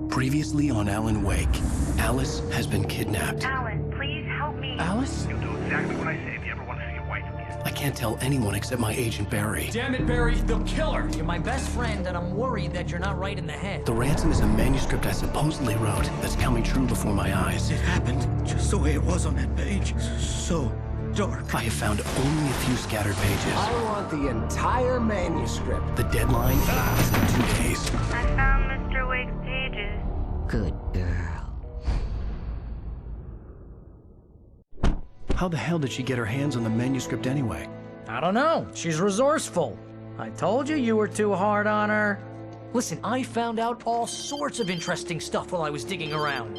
Previously on Alan Wake, Alice has been kidnapped. Alan, please help me. Alice? You'll do exactly what I say if you ever want to see your wife again. I can't tell anyone except my agent Barry. Damn it, Barry, they'll kill her! You're my best friend, and I'm worried that you're not right in the head. The Ransom is a manuscript I supposedly wrote that's coming true before my eyes. It happened just the way it was on that page. So dark. I have found only a few scattered pages. I want the entire manuscript. The deadline is in 2 days. I found Mr. Wake's pages. Good girl. How the hell did she get her hands on the manuscript anyway? I don't know. She's resourceful. I told you you were too hard on her. Listen, I found out all sorts of interesting stuff while I was digging around.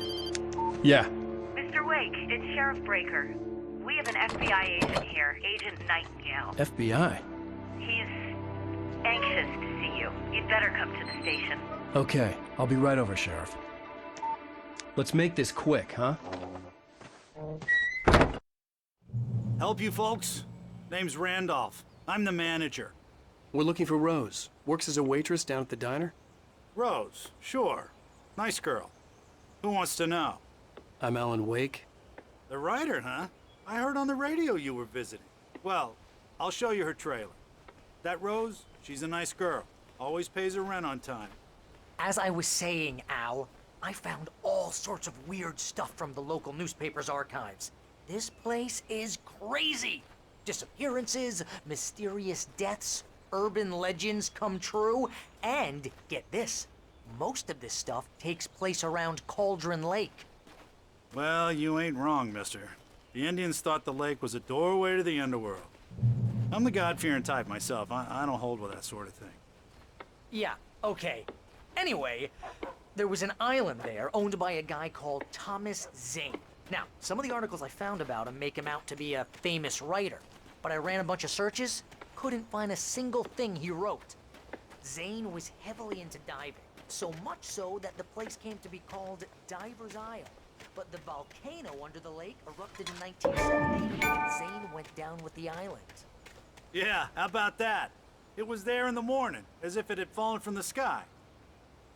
Yeah. Mr. Wake, it's Sheriff Breaker. We have an FBI agent here, Agent Nightingale. FBI? He's anxious to see you. You'd better come to the station. Okay, I'll be right over, Sheriff. Let's make this quick, huh? Help you folks? Name's Randolph. I'm the manager. We're looking for Rose. Works as a waitress down at the diner. Rose, sure. Nice girl. Who wants to know? I'm Alan Wake. The writer, huh? I heard on the radio you were visiting. Well, I'll show you her trailer. That Rose, she's a nice girl. Always pays her rent on time. As I was saying, Al, I found all sorts of weird stuff from the local newspaper's archives. This place is crazy. Disappearances, mysterious deaths, urban legends come true, and get this, most of this stuff takes place around Cauldron Lake. Well, you ain't wrong, mister. The Indians thought the lake was a doorway to the underworld. I'm the God-fearing type myself. I don't hold with that sort of thing. Yeah, okay. Anyway, there was an island there owned by a guy called Thomas Zane. Now, some of the articles I found about him make him out to be a famous writer, but I ran a bunch of searches, couldn't find a single thing he wrote. Zane was heavily into diving, so much so that the place came to be called Diver's Isle. But the volcano under the lake erupted in 1970, and Zane went down with the island. Yeah, how about that? It was there in the morning, as if it had fallen from the sky.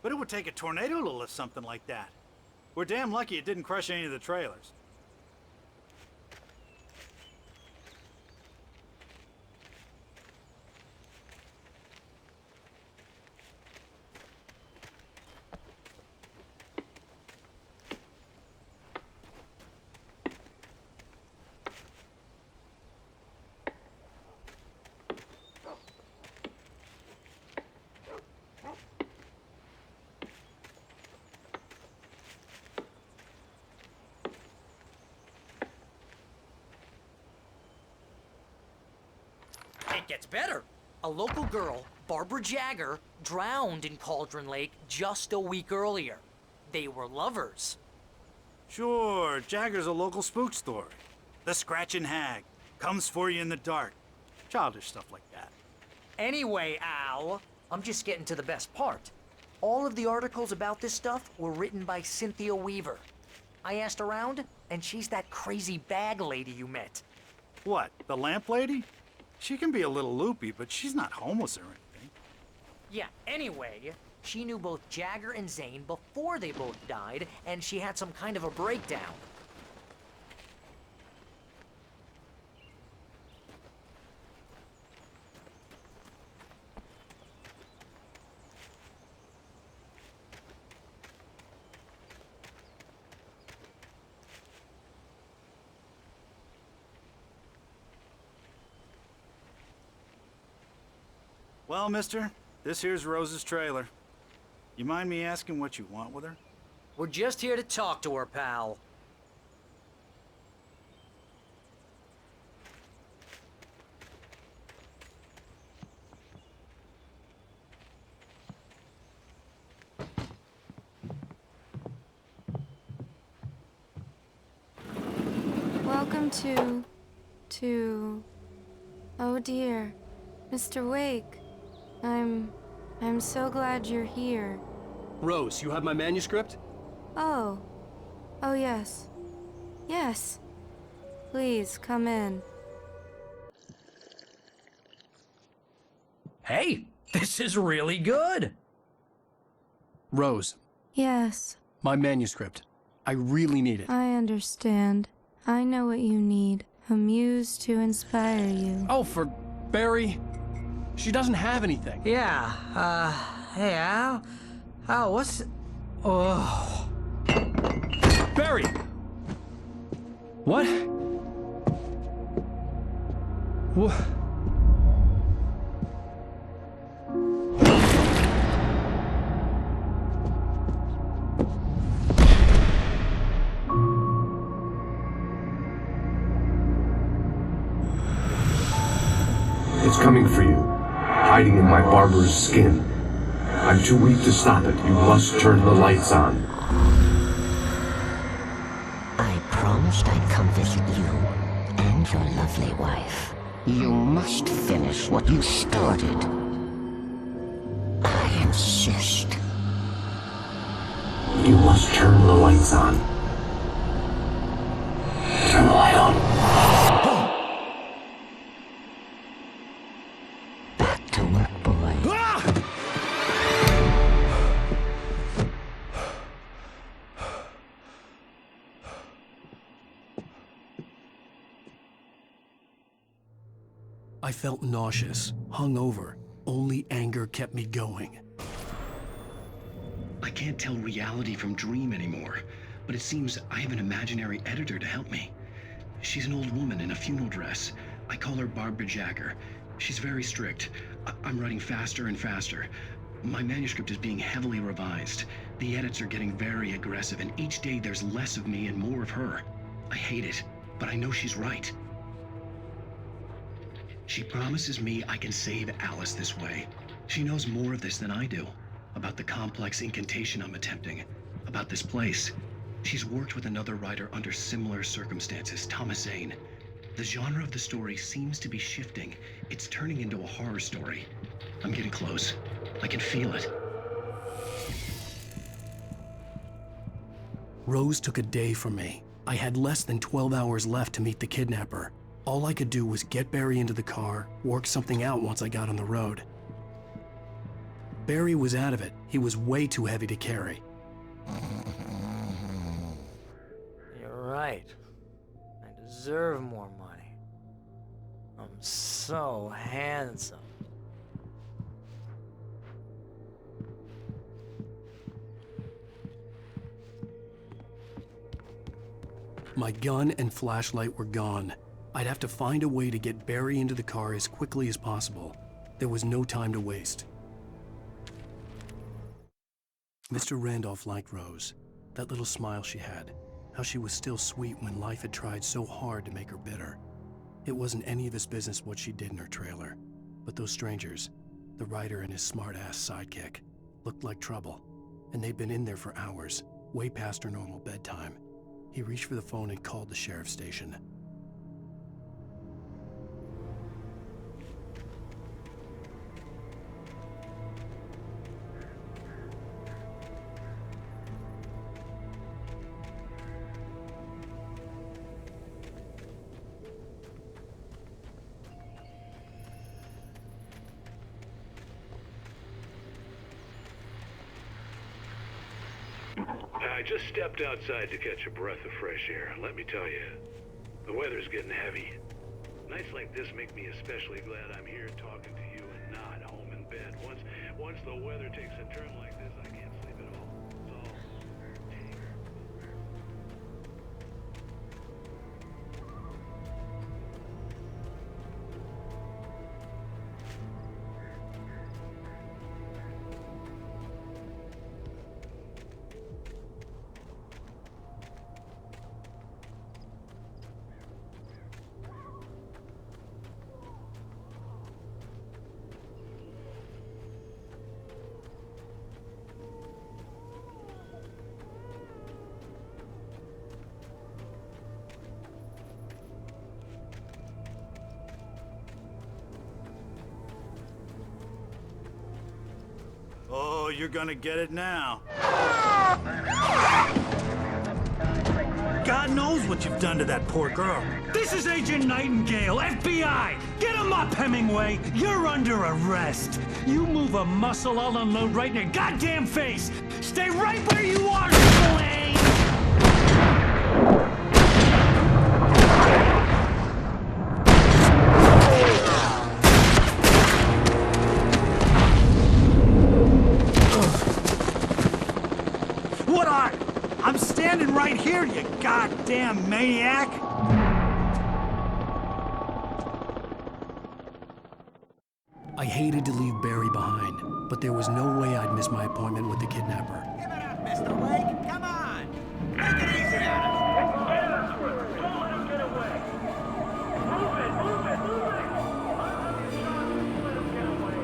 But it would take a tornado to lift something like that. We're damn lucky it didn't crush any of the trailers. It gets better. A local girl, Barbara Jagger, drowned in Cauldron Lake just a week earlier. They were lovers. Sure, Jagger's a local spook story. The Scratching Hag comes for you in the dark. Childish stuff like that. Anyway, Al, I'm just getting to the best part. All of the articles about this stuff were written by Cynthia Weaver. I asked around, and she's that crazy bag lady you met. What, the lamp lady? She can be a little loopy, but she's not homeless or anything. Yeah, anyway, she knew both Jagger and Zane before they both died, and she had some kind of a breakdown. Well, mister, this here's Rose's trailer. You mind me asking what you want with her? We're just here to talk to her, pal. Welcome to... Oh dear, Mr. Wake. I'm so glad you're here. Rose, you have my manuscript? Oh. Oh, yes. Yes. Please, come in. Hey, this is really good. Rose, Yes, My manuscript. I really need it. I understand. I know what you need. A muse to inspire you. Oh, for Barry. She doesn't have anything. Yeah, hey, Al, what's... Oh... Barry! What? What? It's coming for you, hiding in my barber's skin. I'm too weak to stop it. You must turn the lights on. I promised I'd come visit you and your lovely wife. You must finish what you started. I insist. You must turn the lights on. Turn the light on. Back to work, boy. I felt nauseous, hungover. Only anger kept me going. I can't tell reality from dream anymore, but it seems I have an imaginary editor to help me. She's an old woman in a funeral dress. I call her Barbara Jagger. She's very strict. I'm writing faster and faster. My manuscript is being heavily revised. The edits are getting very aggressive, and each day there's less of me and more of her. I hate it, but I know she's right. She promises me I can save Alice this way. She knows more of this than I do. About the complex incantation I'm attempting. About this place. She's worked with another writer under similar circumstances, Thomas Zane. The genre of the story seems to be shifting. It's turning into a horror story. I'm getting close. I can feel it. Rose took a day from me. I had less than 12 hours left to meet the kidnapper. All I could do was get Barry into the car, work something out once I got on the road. Barry was out of it. He was way too heavy to carry. You're right. I deserve more money. I'm so handsome. My gun and flashlight were gone. I'd have to find a way to get Barry into the car as quickly as possible. There was no time to waste. Mr. Randolph liked Rose. That little smile she had. How she was still sweet when life had tried so hard to make her bitter. It wasn't any of his business what she did in her trailer. But those strangers, the writer and his smart-ass sidekick, looked like trouble. And they'd been in there for hours, way past her normal bedtime. He reached for the phone and called the sheriff's station. I just stepped outside to catch a breath of fresh air. Let me tell you, the weather's getting heavy. Nights like this make me especially glad I'm here talking to you and not home in bed. Once the weather takes a turn like this, I can't sleep at all. So, Oh, you're gonna get it now. God knows what you've done to that poor girl. This is Agent Nightingale, FBI! Get him up, Hemingway! You're under arrest! You move a muscle, I'll unload right in your goddamn face! Stay right where you What are? I'm standing right here, you goddamn maniac! I hated to leave Barry behind, but there was no way I'd miss my appointment with the kidnapper. Give it up, Mr. Wake! Come on! Take it easy on him! Don't let him get away! Move it! Move it! Move it! Let him get away!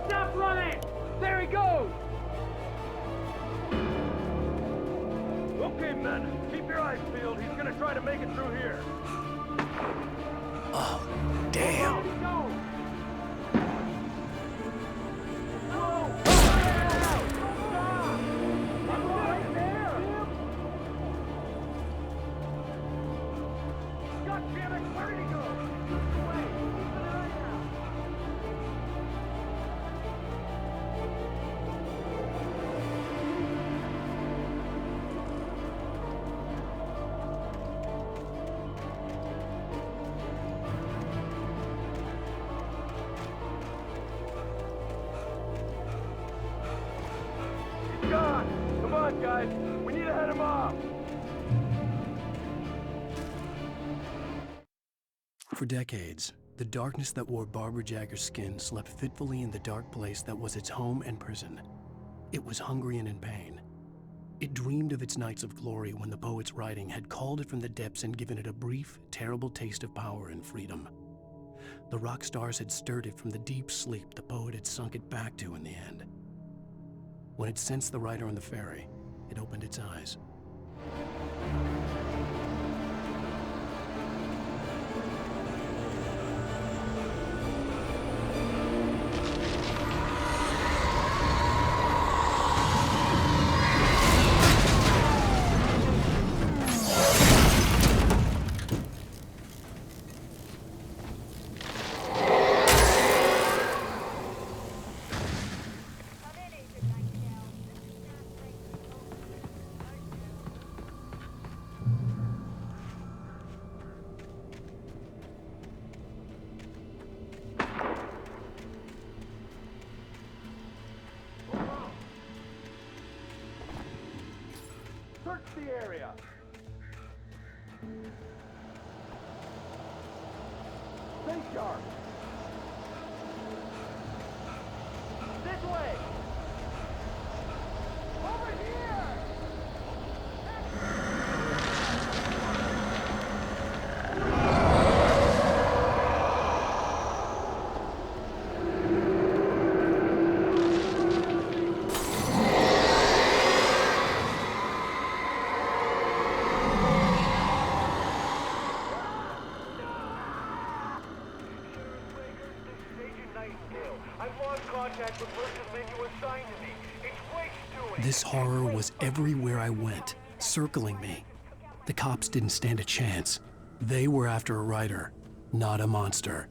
Stop running! There he goes! Okay, men, keep your eyes peeled. He's gonna try to make it through here. Oh, damn. God damn it, where did he go? Wait, keep an eye out. He's gone! Come on, guys! We need to head him off! For decades, the darkness that wore Barbara Jagger's skin slept fitfully in the dark place that was its home and prison. It was hungry and in pain. It dreamed of its nights of glory when the poet's writing had called it from the depths and given it a brief, terrible taste of power and freedom. The rock stars had stirred it from the deep sleep the poet had sunk it back to in the end. When it sensed the writer on the ferry, it opened its eyes. Search the area! Stay sharp! This way! Over here! This horror was everywhere I went, circling me. The cops didn't stand a chance. They were after a writer, not a monster.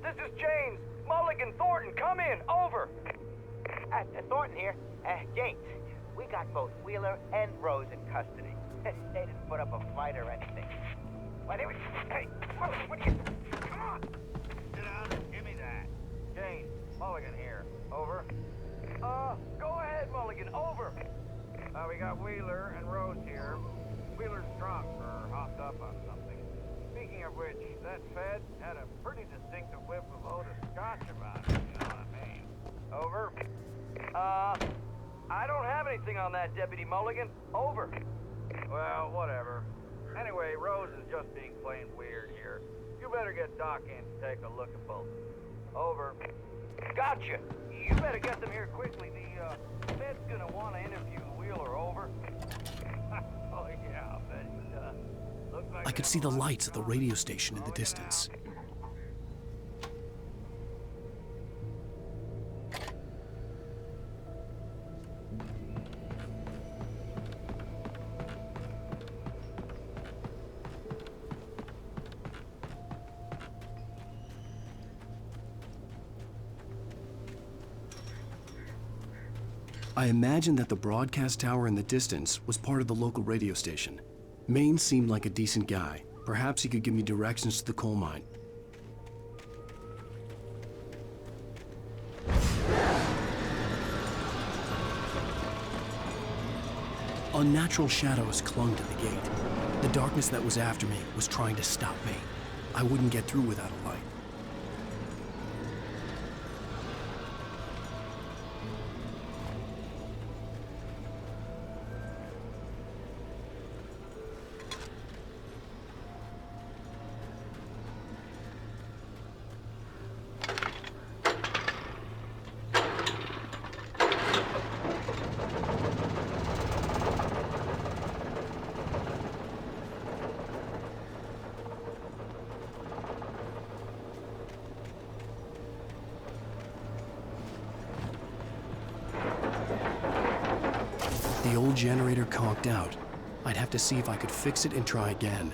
This is James. Mulligan, Thornton, come in. Over. Thornton here. James, we got both Wheeler and Rose in custody. They didn't put up a fight or anything. Why, they were... Hey, what are you... Come on! Sit down and give me that. James, Mulligan here. Over. Go ahead, Mulligan. Over. We got Wheeler and Rose here. Wheeler's drunk or hopped up on something. Speaking of which, that Fed had a pretty distinctive whip of load of scotch about it, you know what I mean? Over. I don't have anything on that, Deputy Mulligan. Over. Well, whatever. Anyway, Rose is just being plain weird here. You better get Doc in to take a look at both. Over. Gotcha. You better get them here quickly. The Fed's gonna want to interview Wheeler. Over. Oh, yeah, I bet he does. Looks like I could see the lights of the radio station in the distance. I imagined that the broadcast tower in the distance was part of the local radio station. Maine seemed like a decent guy. Perhaps he could give me directions to the coal mine. Unnatural shadows clung to the gate. The darkness that was after me was trying to stop me. I wouldn't get through without a light. The old generator conked out. I'd have to see if I could fix it and try again.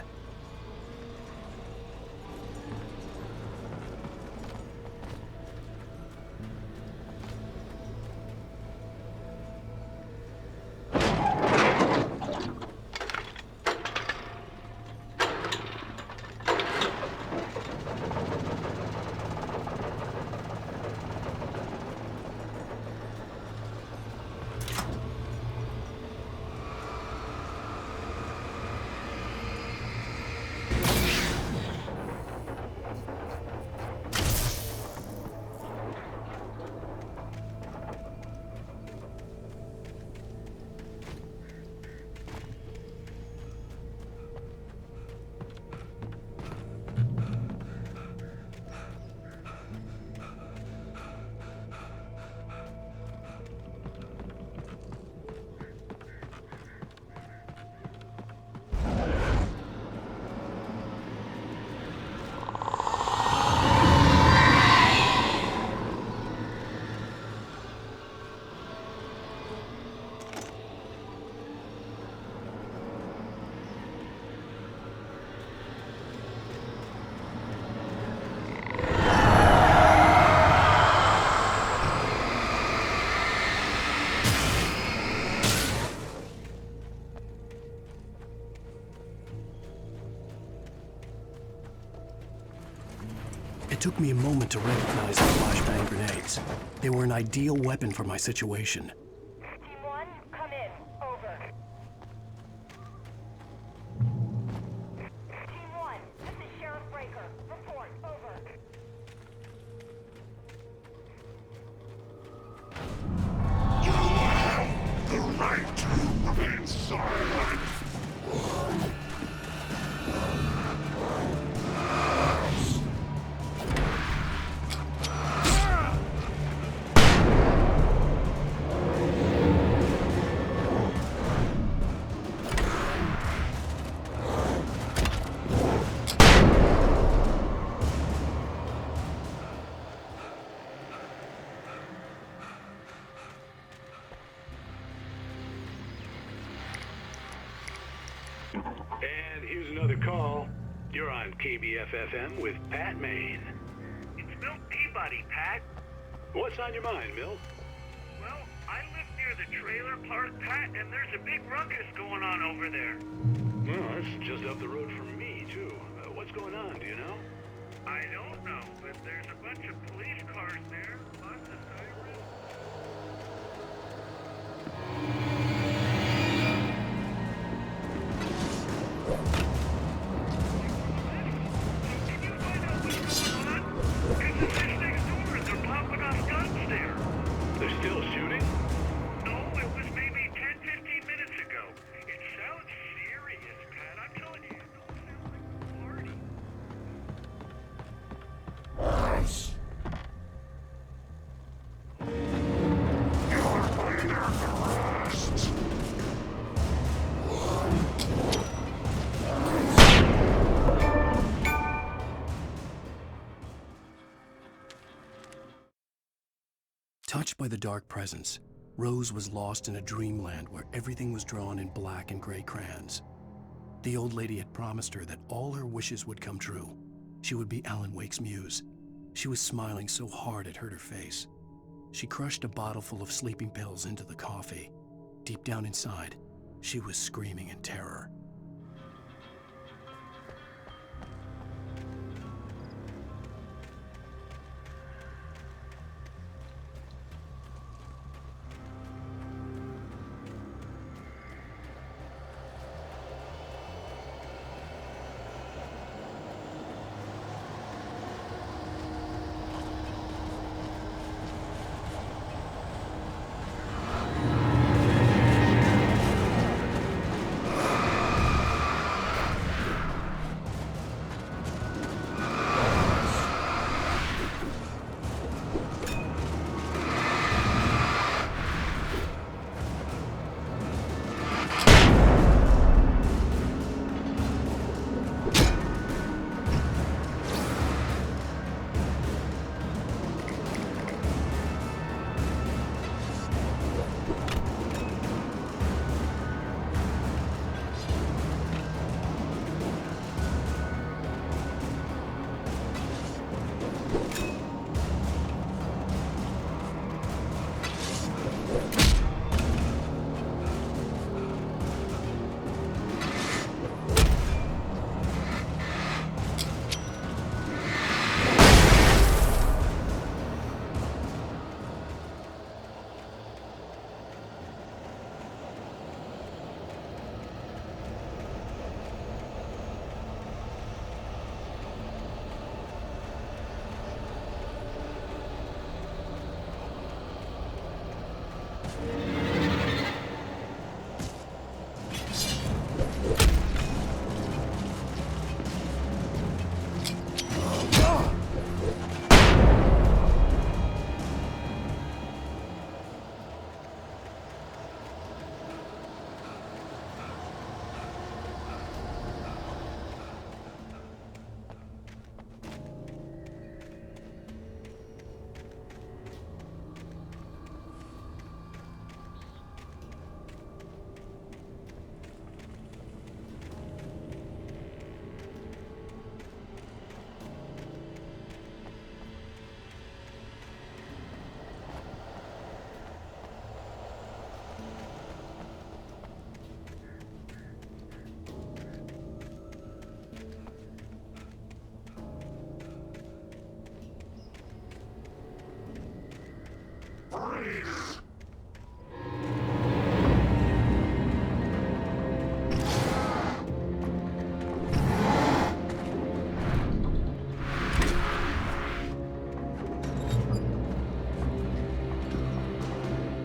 It took me a moment to recognize the flashbang grenades. They were an ideal weapon for my situation. Team 1, come in. Over. Team 1, this is Sheriff Breaker. Report. Over. You have the right to remain silent. And here's another call. You're on KBF-FM with Pat Maine. Pat? What's on your mind, Mill? Well, I live near the trailer park, Pat, and there's a big ruckus going on over there. Well, that's just up the road from me, too. What's going on, do you know? I don't know, but there's a bunch of police cars there, lots of sirens. Can you find out what's going on? There's a fish next door and they're popping off guns there. They're still shooting? No, it was maybe 10-15 minutes ago. It sounds serious, Pat. I'm telling you, it don't sound like a party. Touched by the dark presence, Rose was lost in a dreamland where everything was drawn in black and gray crayons. The old lady had promised her that all her wishes would come true. She would be Alan Wake's muse. She was smiling so hard it hurt her face. She crushed a bottle full of sleeping pills into the coffee. Deep down inside, she was screaming in terror.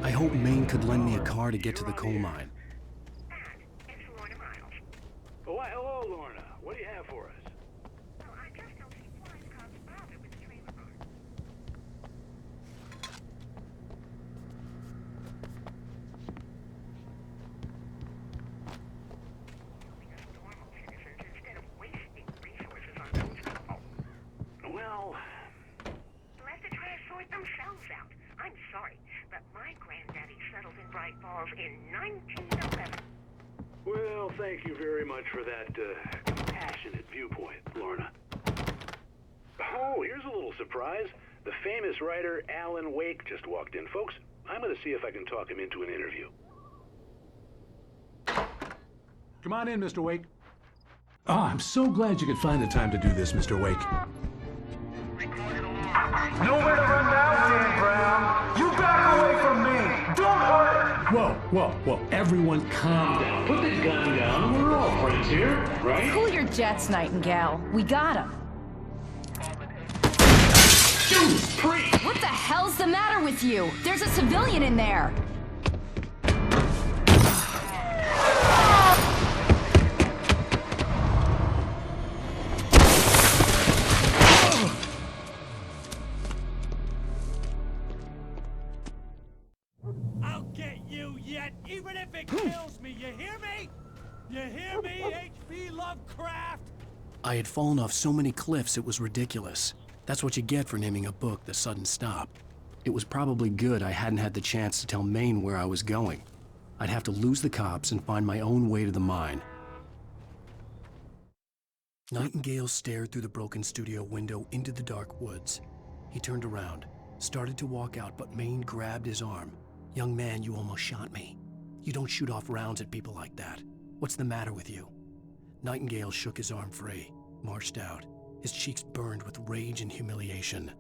I hoped Maine could lend me a car to get to the coal mine. Oh, why, hello, Lorna. What do you have for us? Well, let the trash sort themselves out. I'm sorry, but my granddaddy settled in Bright Falls in 1911. well, thank you very much for that compassionate viewpoint, Lorna. Oh, here's a little surprise. The famous writer Alan Wake just walked in. Folks, I'm gonna see if I can talk him into an interview. Come on in, Mr. Wake. Oh, I'm so glad you could find the time to do this, Mr. Wake. Nowhere to run now, Dan Brown. You back away from me. Don't hurt. Whoa. Everyone calm down. Put the gun down. We're all friends here, right? Cool your jets, Nightingale. We got him. Judas Priest! What the hell's the matter with you? There's a civilian in there. I'll get you yet, even if it kills me. You hear me? You hear me, H.P. Lovecraft? I had fallen off so many cliffs it was ridiculous. That's what you get for naming a book The Sudden Stop. It was probably good I hadn't had the chance to tell Maine where I was going. I'd have to lose the cops and find my own way to the mine. Nightingale stared through the broken studio window into the dark woods. He turned around, started to walk out, but Maine grabbed his arm. "Young man, you almost shot me. You don't shoot off rounds at people like that. What's the matter with you?" Nightingale shook his arm free, marched out. His cheeks burned with rage and humiliation.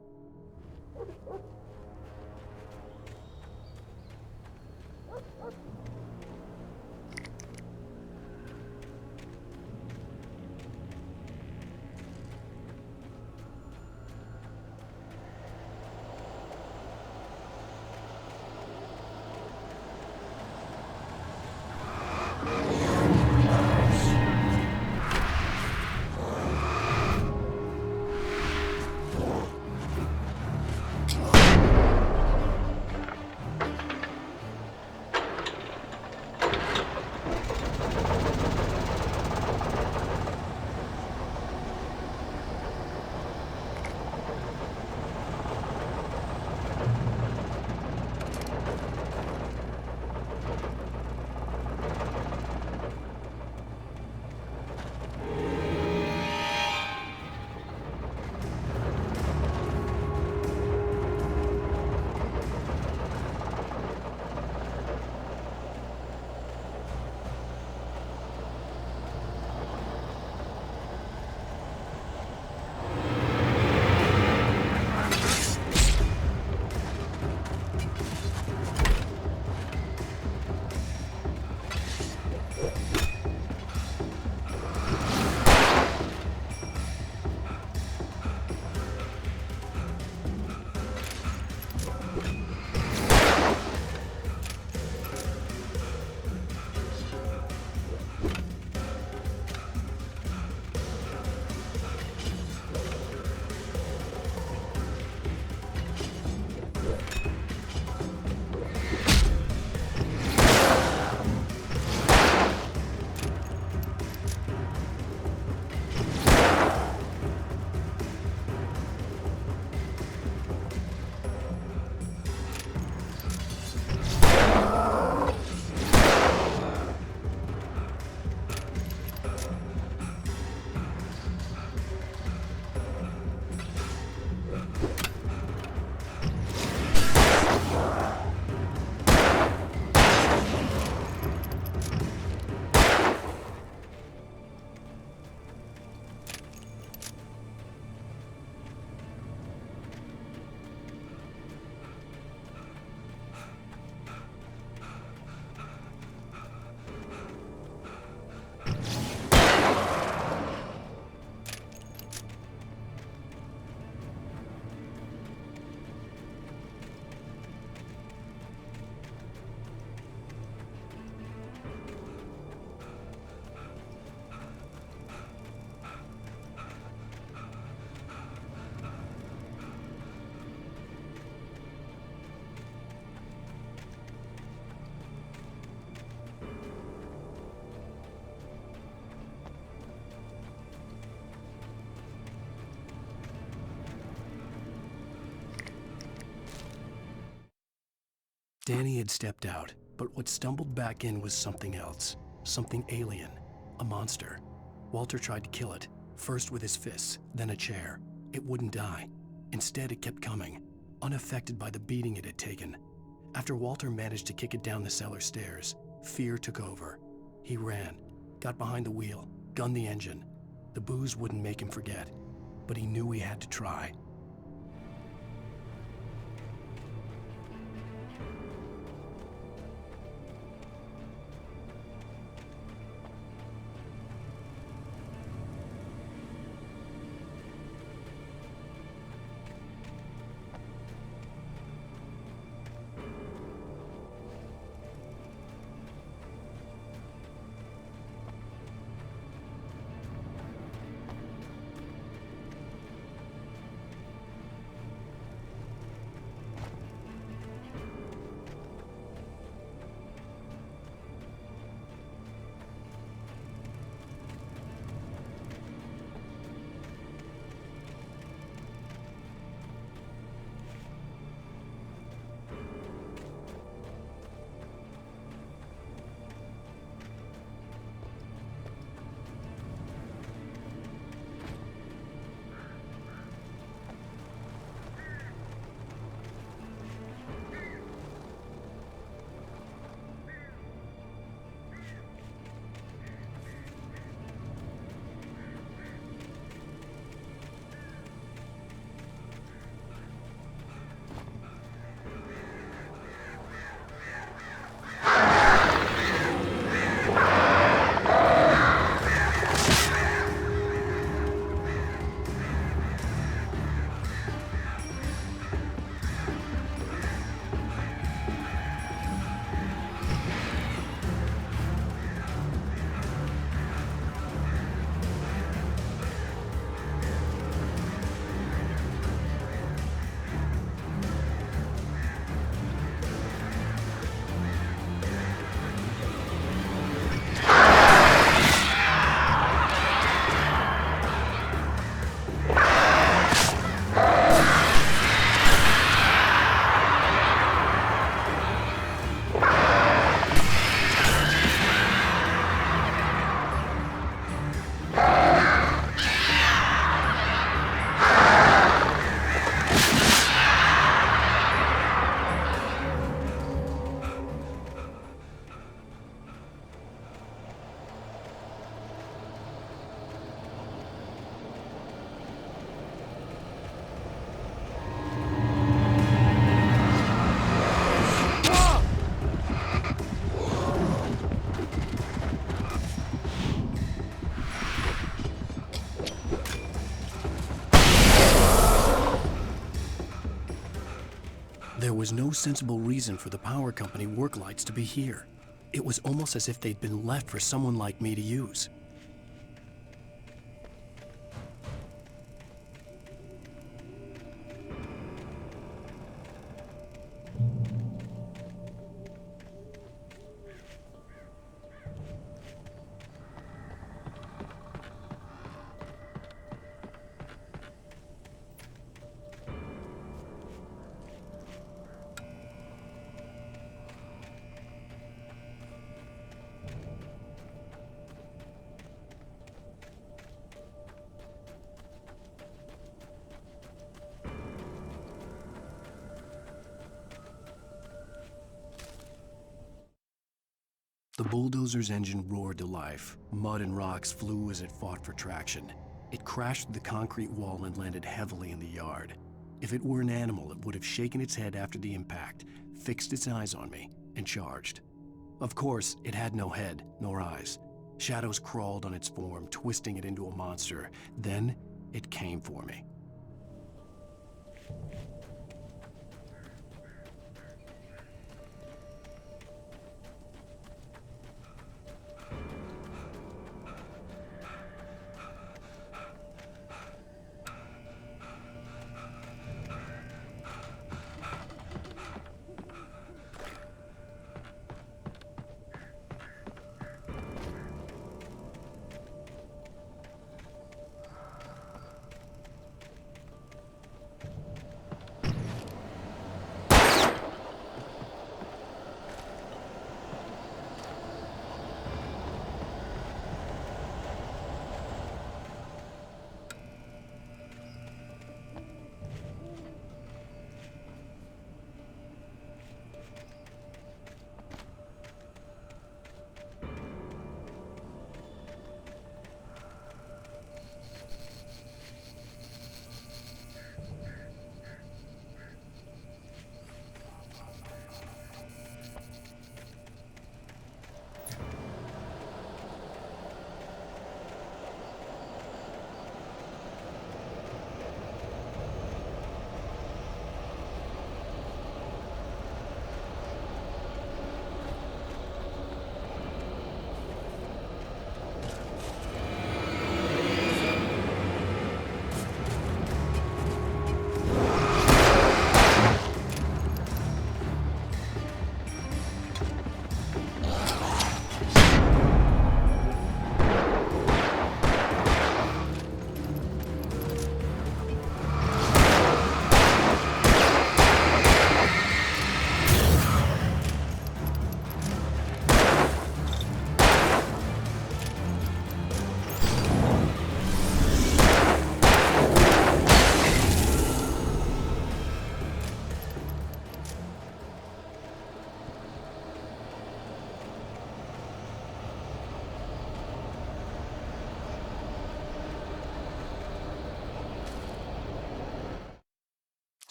Danny had stepped out, but what stumbled back in was something else. Something alien. A monster. Walter tried to kill it, first with his fists, then a chair. It wouldn't die. Instead, it kept coming, unaffected by the beating it had taken. After Walter managed to kick it down the cellar stairs, fear took over. He ran, got behind the wheel, gunned the engine. The booze wouldn't make him forget, but he knew he had to try. There was no sensible reason for the power company work lights to be here. It was almost as if they'd been left for someone like me to use. The bulldozer's engine roared to life. Mud and rocks flew as it fought for traction. It crashed through the concrete wall and landed heavily in the yard. If it were an animal, it would have shaken its head after the impact, fixed its eyes on me, and charged. Of course, it had no head, nor eyes. Shadows crawled on its form, twisting it into a monster. Then, it came for me.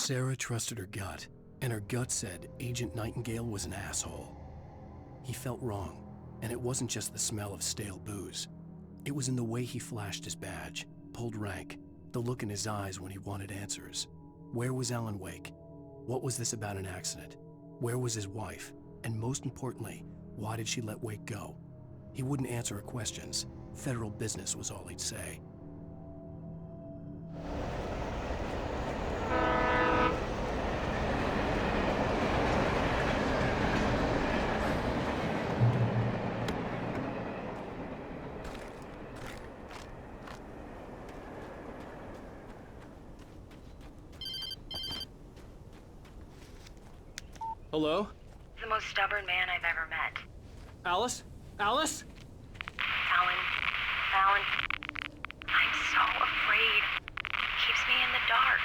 Sarah trusted her gut, and her gut said Agent Nightingale was an asshole. He felt wrong, and it wasn't just the smell of stale booze. It was in the way he flashed his badge, pulled rank, the look in his eyes when he wanted answers. Where was Alan Wake? What was this about an accident? Where was his wife? And most importantly, why did she let Wake go? He wouldn't answer her questions. Federal business was all he'd say. Hello? The most stubborn man I've ever met. Alice? Alice? Alan, I'm so afraid. He keeps me in the dark.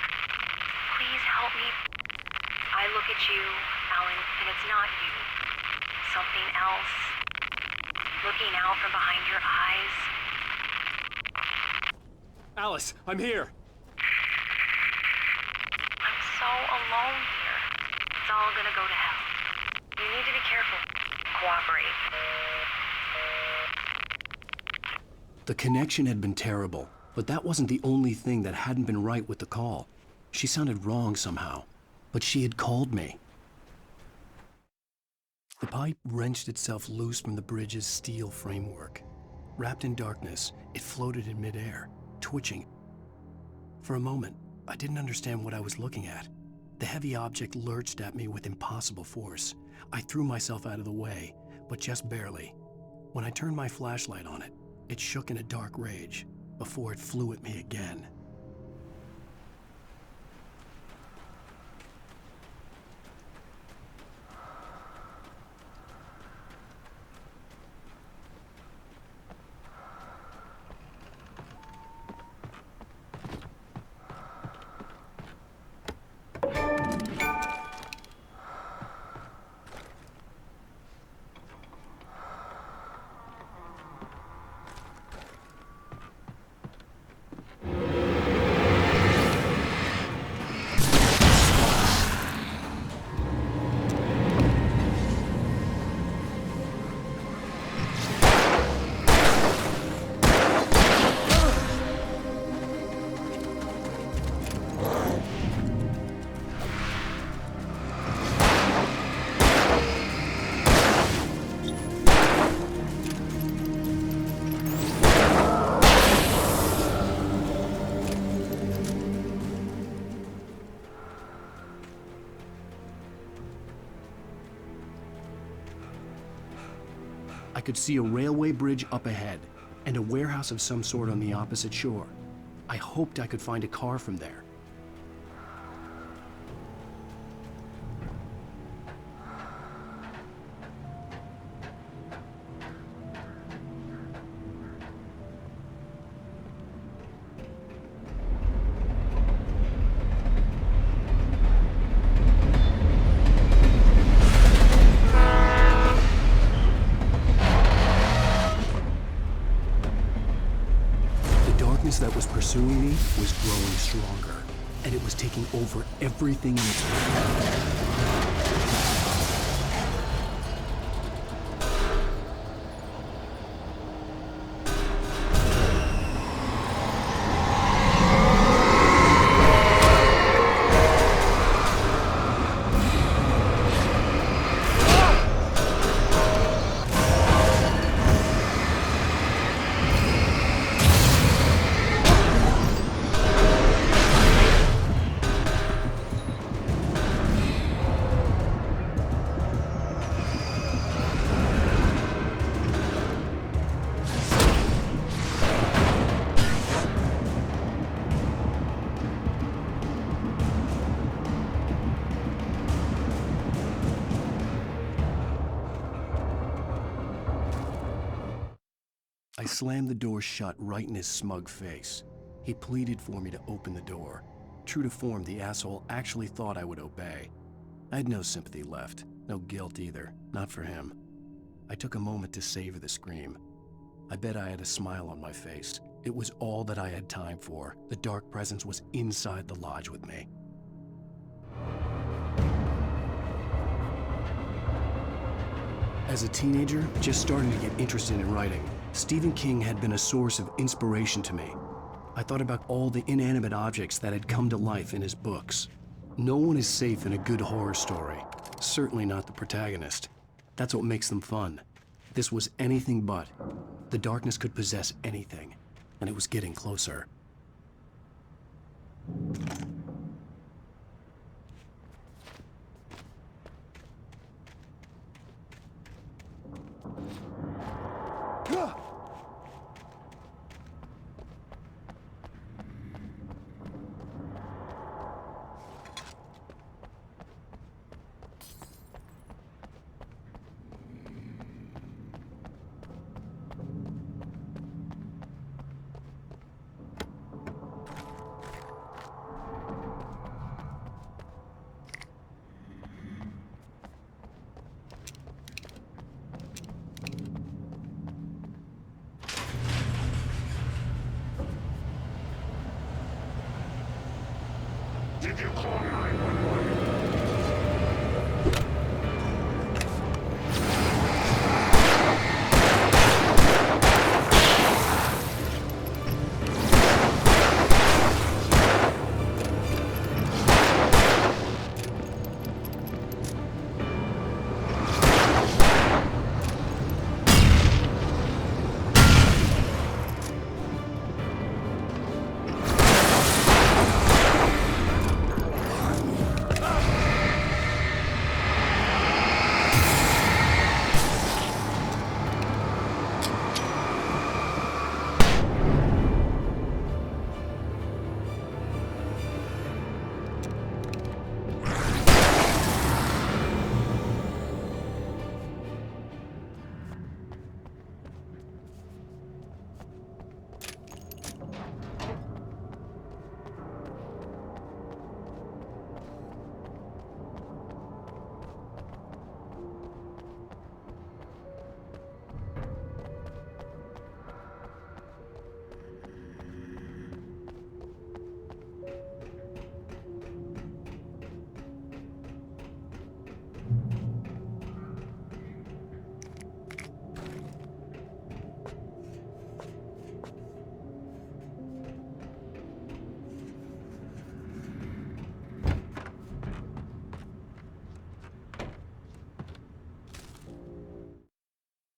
Please help me. I look at you, Alan, and it's not you. Something else. Looking out from behind your eyes. Alice, I'm here. I'm so alone here. It's all gonna go to hell. You need to be careful. Cooperate. The connection had been terrible, but that wasn't the only thing that hadn't been right with the call. She sounded wrong somehow, but she had called me. The pipe wrenched itself loose from the bridge's steel framework. Wrapped in darkness, it floated in midair, twitching. For a moment, I didn't understand what I was looking at. The heavy object lurched at me with impossible force. I threw myself out of the way, but just barely. When I turned my flashlight on it, it shook in a dark rage before it flew at me again. I could see a railway bridge up ahead and a warehouse of some sort on the opposite shore. I hoped I could find a car from there. That was pursuing me was growing stronger, and it was taking over everything in its path. I slammed the door shut right in his smug face. He pleaded for me to open the door. True to form, the asshole actually thought I would obey. I had no sympathy left, no guilt either, not for him. I took a moment to savor the scream. I bet I had a smile on my face. It was all that I had time for. The dark presence was inside the lodge with me. As a teenager, just starting to get interested in writing, Stephen King had been a source of inspiration to me. I thought about all the inanimate objects that had come to life in his books. No one is safe in a good horror story, certainly not the protagonist. That's what makes them fun. This was anything but. The darkness could possess anything, and it was getting closer. Did you call 911?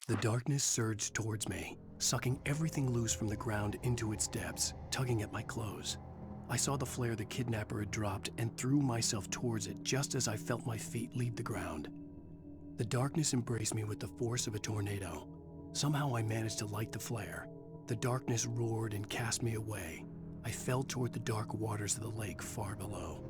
The darkness surged towards me, sucking everything loose from the ground into its depths, tugging at my clothes. I saw the flare the kidnapper had dropped and threw myself towards it just as I felt my feet leave the ground. The darkness embraced me with the force of a tornado. Somehow I managed to light the flare. The darkness roared and cast me away. I fell toward the dark waters of the lake far below.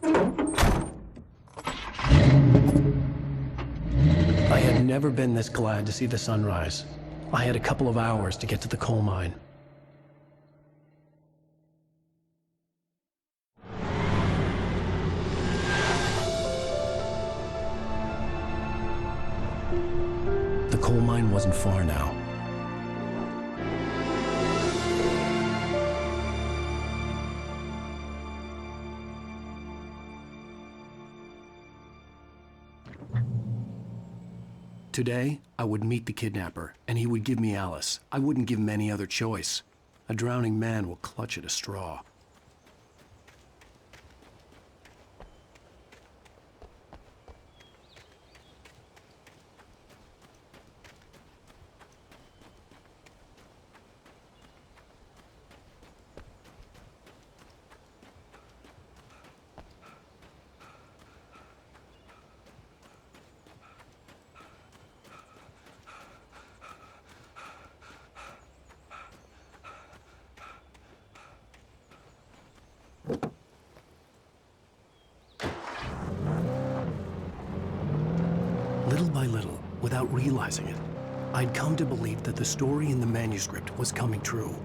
I had never been this glad to see the sunrise. I had a couple of hours to get to the coal mine. The coal mine wasn't far now. Today, I would meet the kidnapper, and he would give me Alice. I wouldn't give him any other choice. A drowning man will clutch at a straw. Little by little, without realizing it, I'd come to believe that the story in the manuscript was coming true.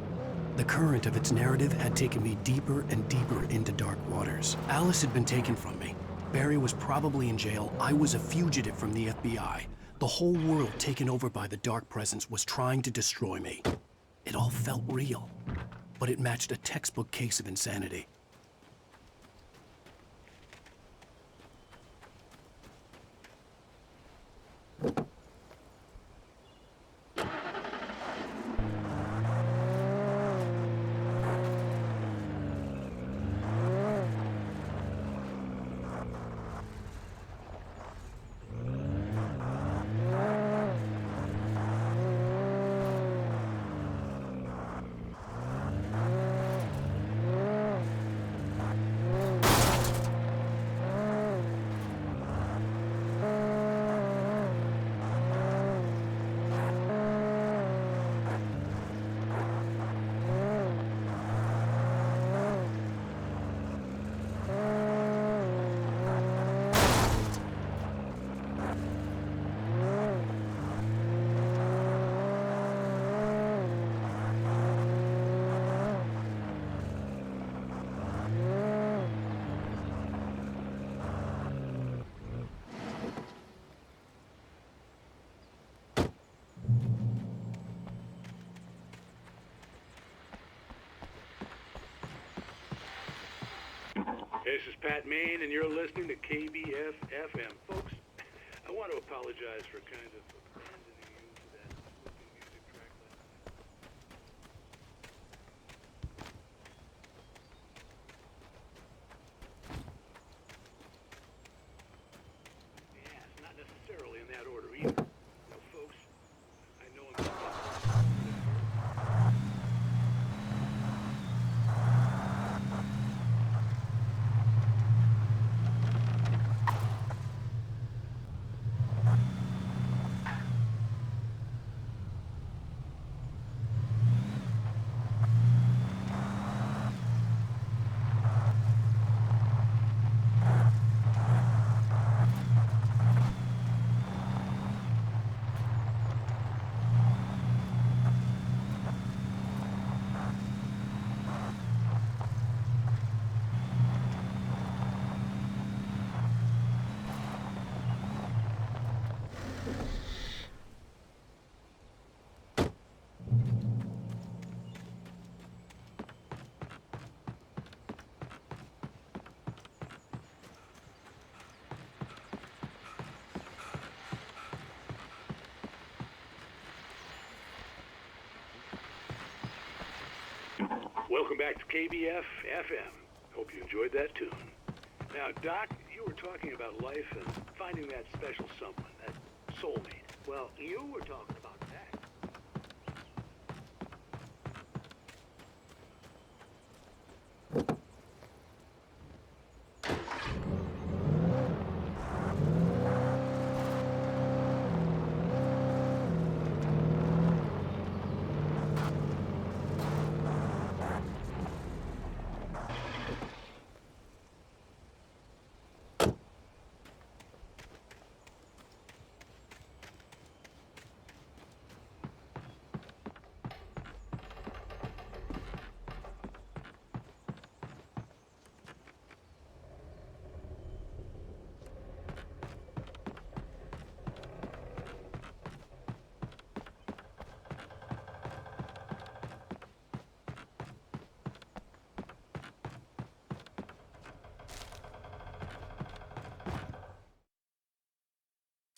The current of its narrative had taken me deeper and deeper into dark waters. Alice had been taken from me. Barry was probably in jail. I was a fugitive from the FBI. The whole world taken over by the dark presence was trying to destroy me. It all felt real, but it matched a textbook case of insanity. This is Pat Main, and you're listening to KBF FM. Folks, I want to apologize for kind of abandoning you to that spoken music track last night. Yeah, it's not necessarily in that order either. Now, folks, I know I'm Welcome back to KBF FM. Hope you enjoyed that tune. Now, Doc, you were talking about life and finding that special someone, that soulmate. Well, you were talking about that.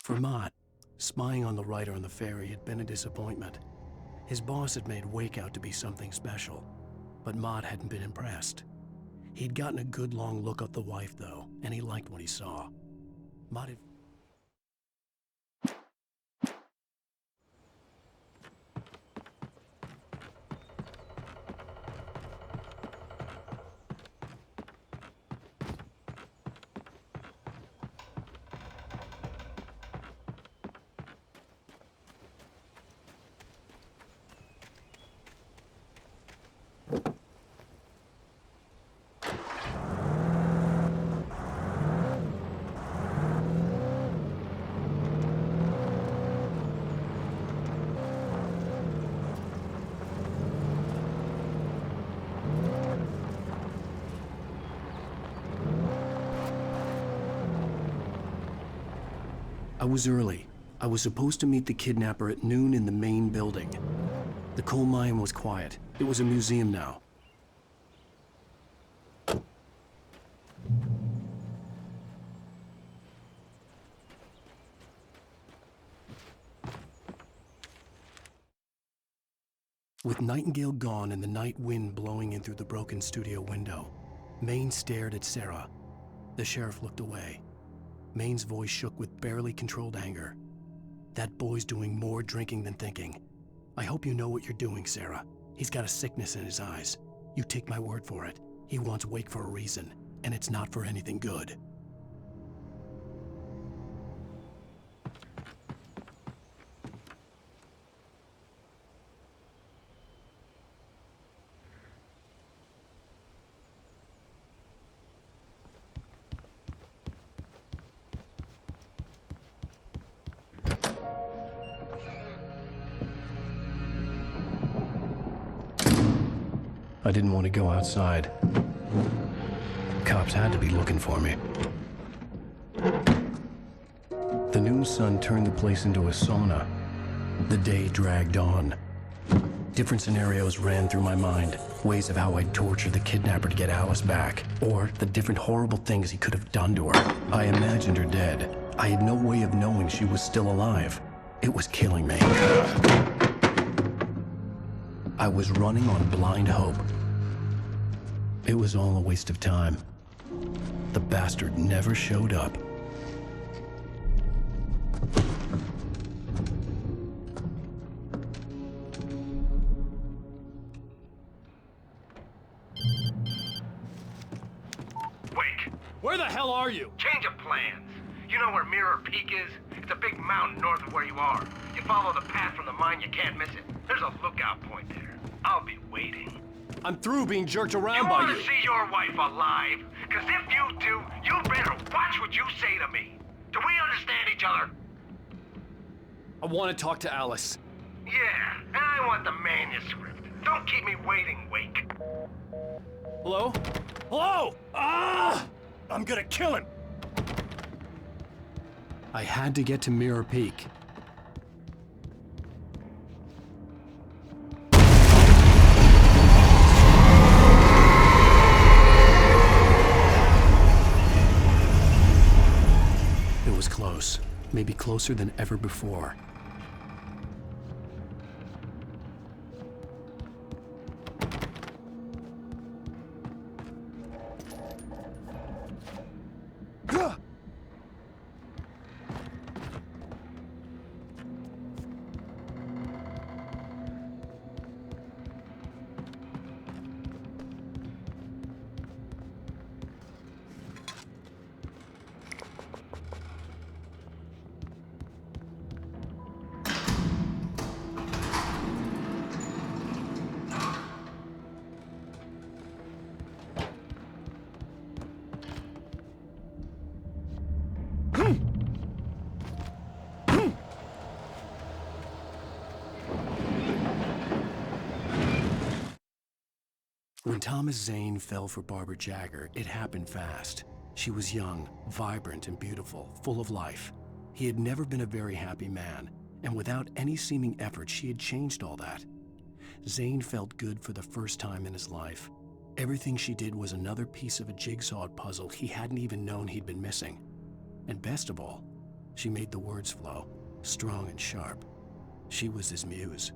For Mott, spying on the writer on the ferry had been a disappointment. His boss had made Wake out to be something special, but Mott hadn't been impressed. He'd gotten a good long look at the wife, though, and he liked what he saw. Mott had... I was early. I was supposed to meet the kidnapper at noon in the main building. The coal mine was quiet. It was a museum now. With Nightingale gone and the night wind blowing in through the broken studio window, Maine stared at Sarah. The sheriff looked away. Maine's voice shook with barely controlled anger. That boy's doing more drinking than thinking. I hope you know what you're doing, Sarah. He's got a sickness in his eyes. You take my word for it. He wants Wake for a reason, and it's not for anything good. I didn't want to go outside. Cops had to be looking for me. The noon sun turned the place into a sauna. The day dragged on. Different scenarios ran through my mind. Ways of how I'd torture the kidnapper to get Alice back. Or the different horrible things he could have done to her. I imagined her dead. I had no way of knowing she was still alive. It was killing me. I was running on blind hope. It was all a waste of time. The bastard never showed up. Wake! Where the hell are you? Change of plans. You know where Mirror Peak is? It's a big mountain north of where you are. You follow the path from the mine, you can't miss it. There's a lookout point there. I'll be waiting. I'm through being jerked around by you. You want to see your wife alive? Because if you do, you better watch what you say to me. Do we understand each other? I want to talk to Alice. Yeah, and I want the manuscript. Don't keep me waiting, Wake. Hello? Hello! Ah! I'm gonna kill him! I had to get to Mirror Peak. It was close, maybe closer than ever before. When Thomas Zane fell for Barbara Jagger, it happened fast. She was young, vibrant, and beautiful, full of life. He had never been a very happy man, and without any seeming effort, she had changed all that. Zane felt good for the first time in his life. Everything she did was another piece of a jigsaw puzzle he hadn't even known he'd been missing. And best of all, She made the words flow, strong and sharp. She was his muse.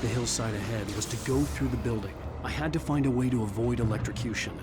The hillside ahead was to go through the building. I had to find a way to avoid electrocution.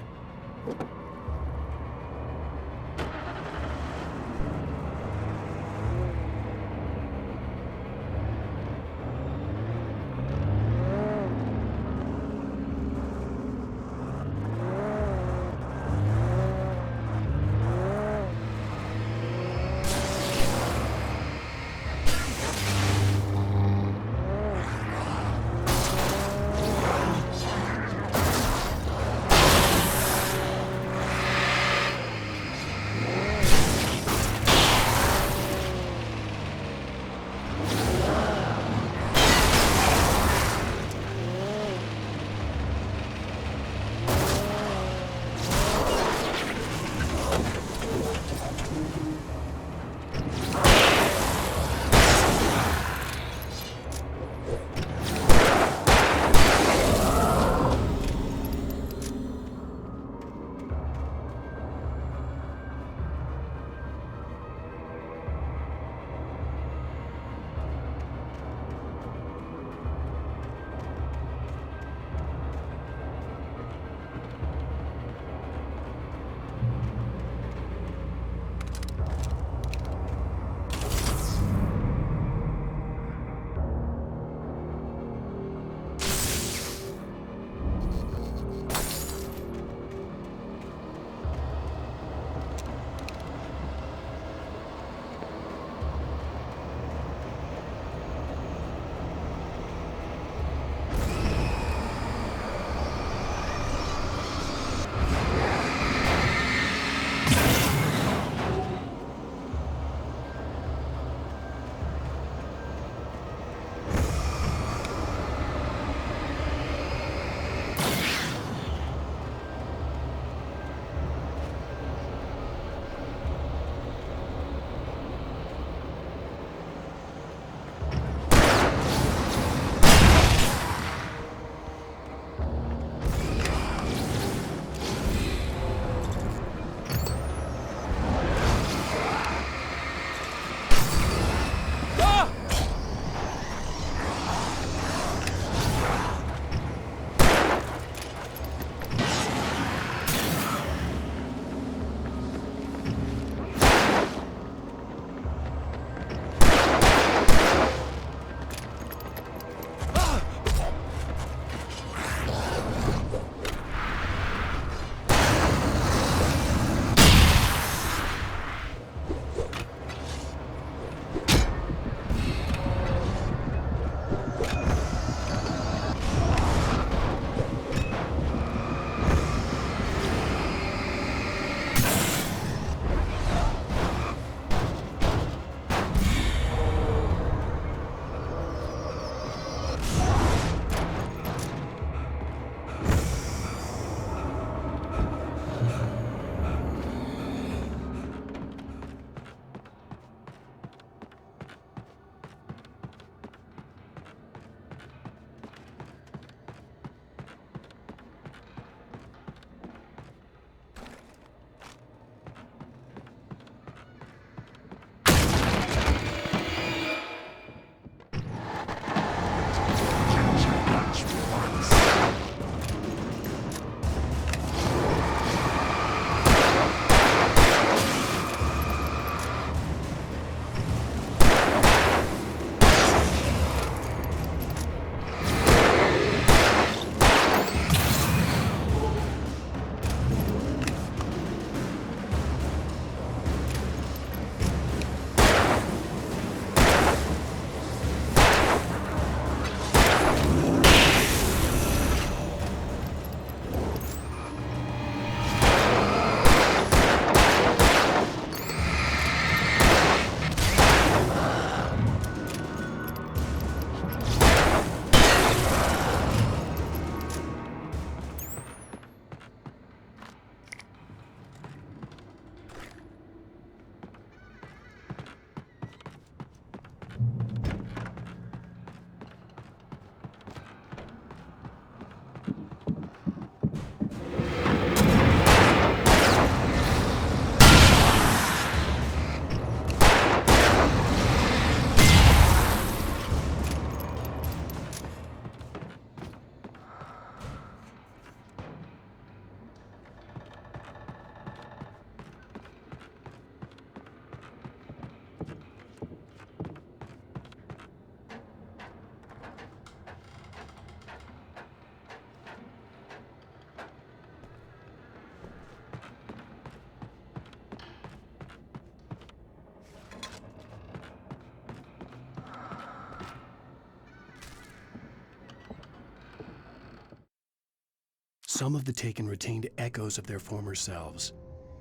Some of the taken retained echoes of their former selves,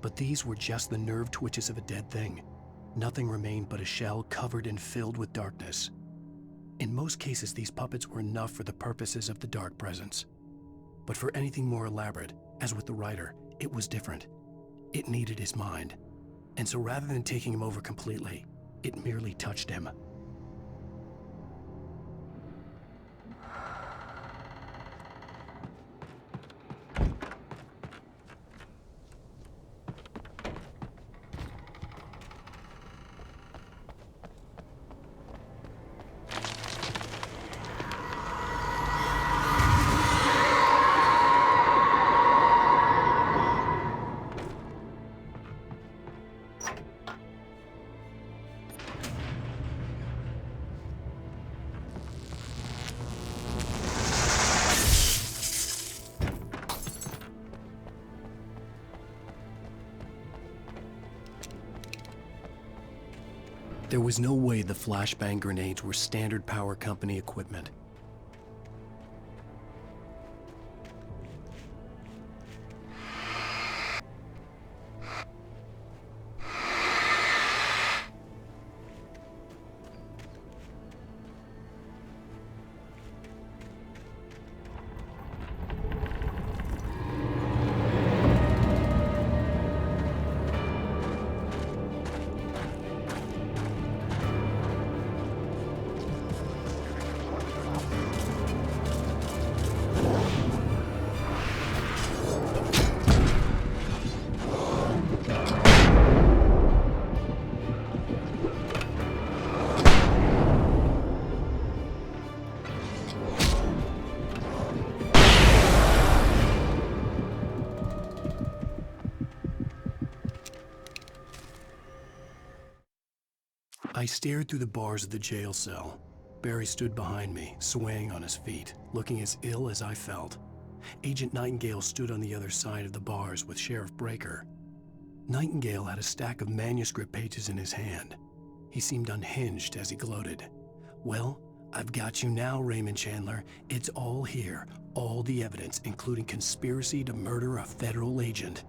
but these were just the nerve twitches of a dead thing. Nothing remained but a shell covered and filled with darkness. In most cases, these puppets were enough for the purposes of the dark presence. But for anything more elaborate, as with the writer, it was different. It needed his mind. And so rather than taking him over completely, it merely touched him. There was no way the flashbang grenades were standard power company equipment. I stared through the bars of the jail cell. Barry stood behind me, swaying on his feet, looking as ill as I felt. Agent Nightingale stood on the other side of the bars with Sheriff Breaker. Nightingale had a stack of manuscript pages in his hand. He seemed unhinged as he gloated. "Well, I've got you now, Raymond Chandler. It's all here. All the evidence, including conspiracy to murder a federal agent."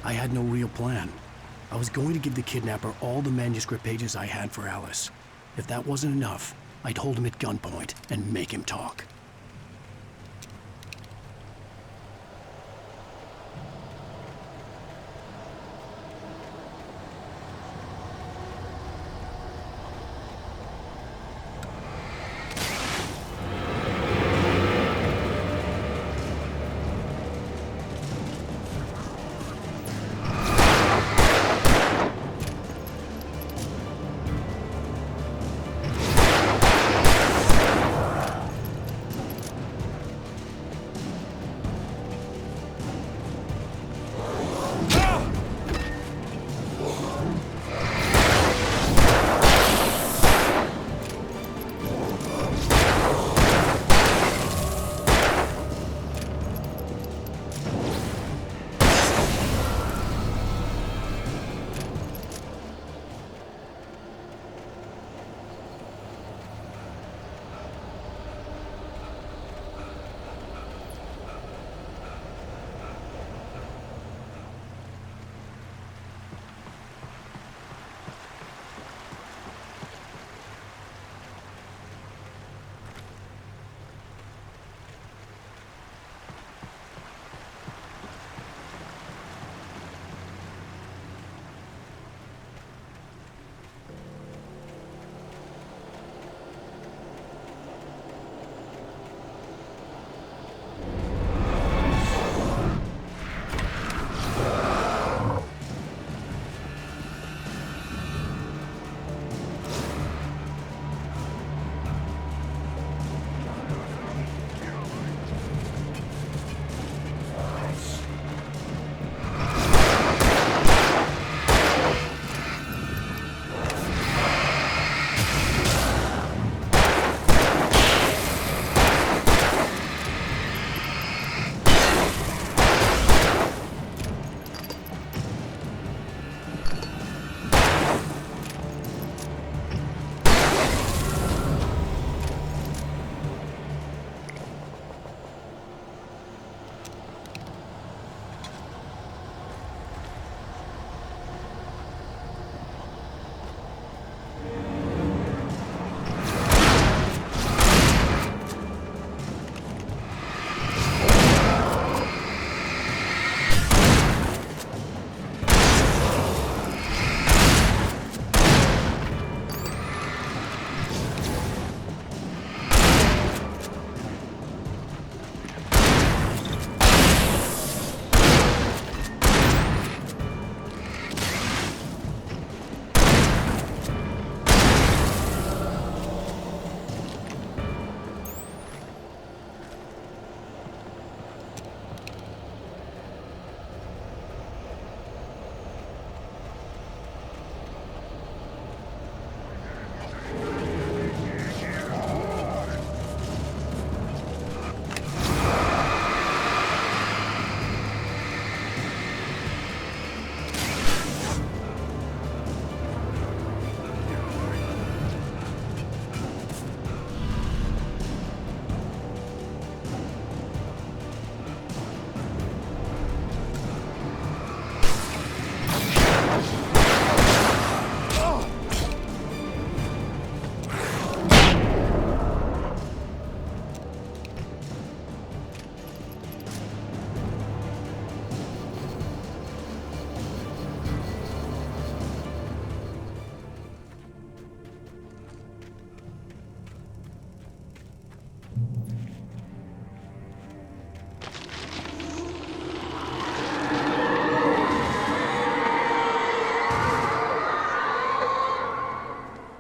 I had no real plan. I was going to give the kidnapper all the manuscript pages I had for Alice. If that wasn't enough, I'd hold him at gunpoint and make him talk.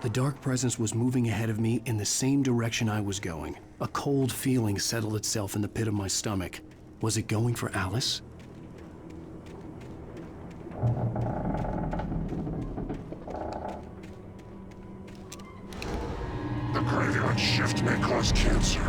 The dark presence was moving ahead of me in the same direction I was going. A cold feeling settled itself in the pit of my stomach. Was it going for Alice? The graveyard shift may cause cancer.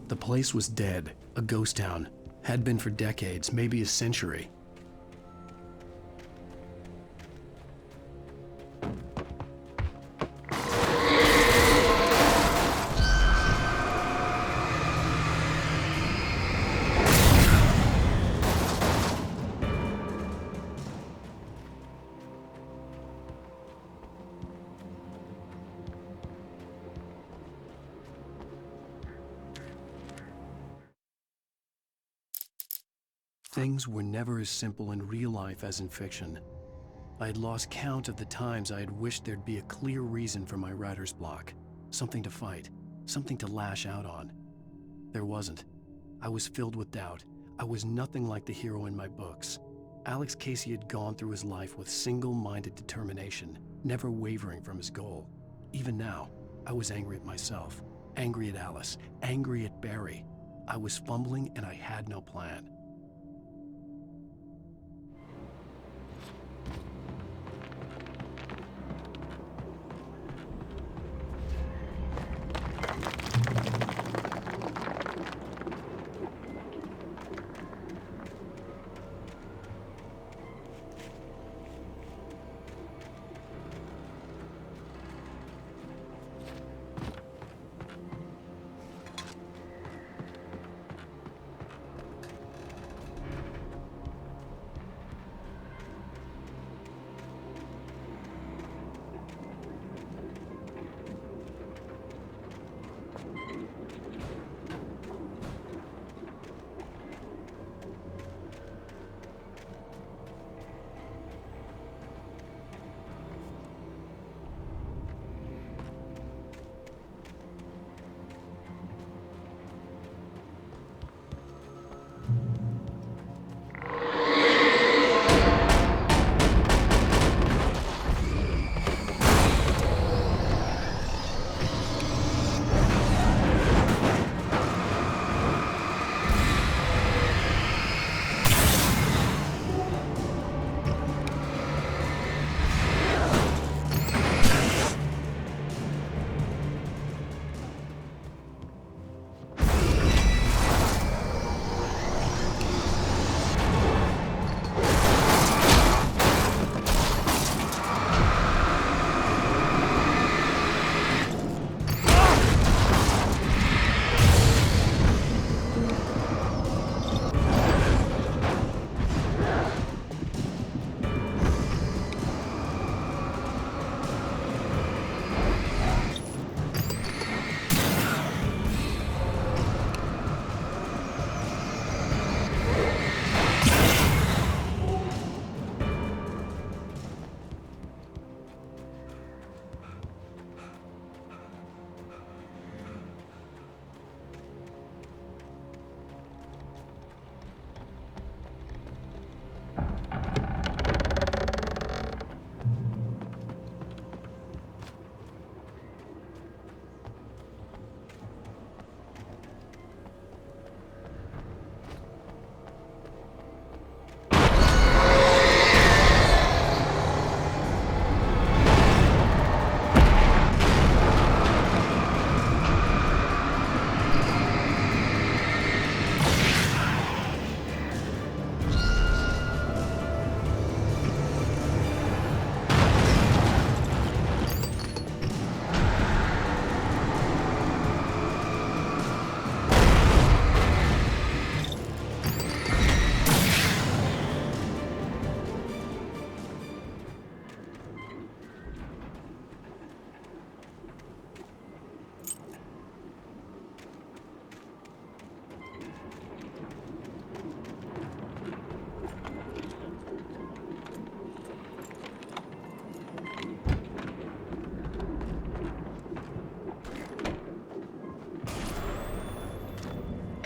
The place was dead, a ghost town. Had been for decades, maybe a century. Things were never as simple in real life as in fiction. I had lost count of the times I had wished there'd be a clear reason for my writer's block. Something to fight, something to lash out on. There wasn't. I was filled with doubt. I was nothing like the hero in my books. Alex Casey had gone through his life with single-minded determination, never wavering from his goal. Even now, I was angry at myself, angry at Alice, angry at Barry. I was fumbling and I had no plan.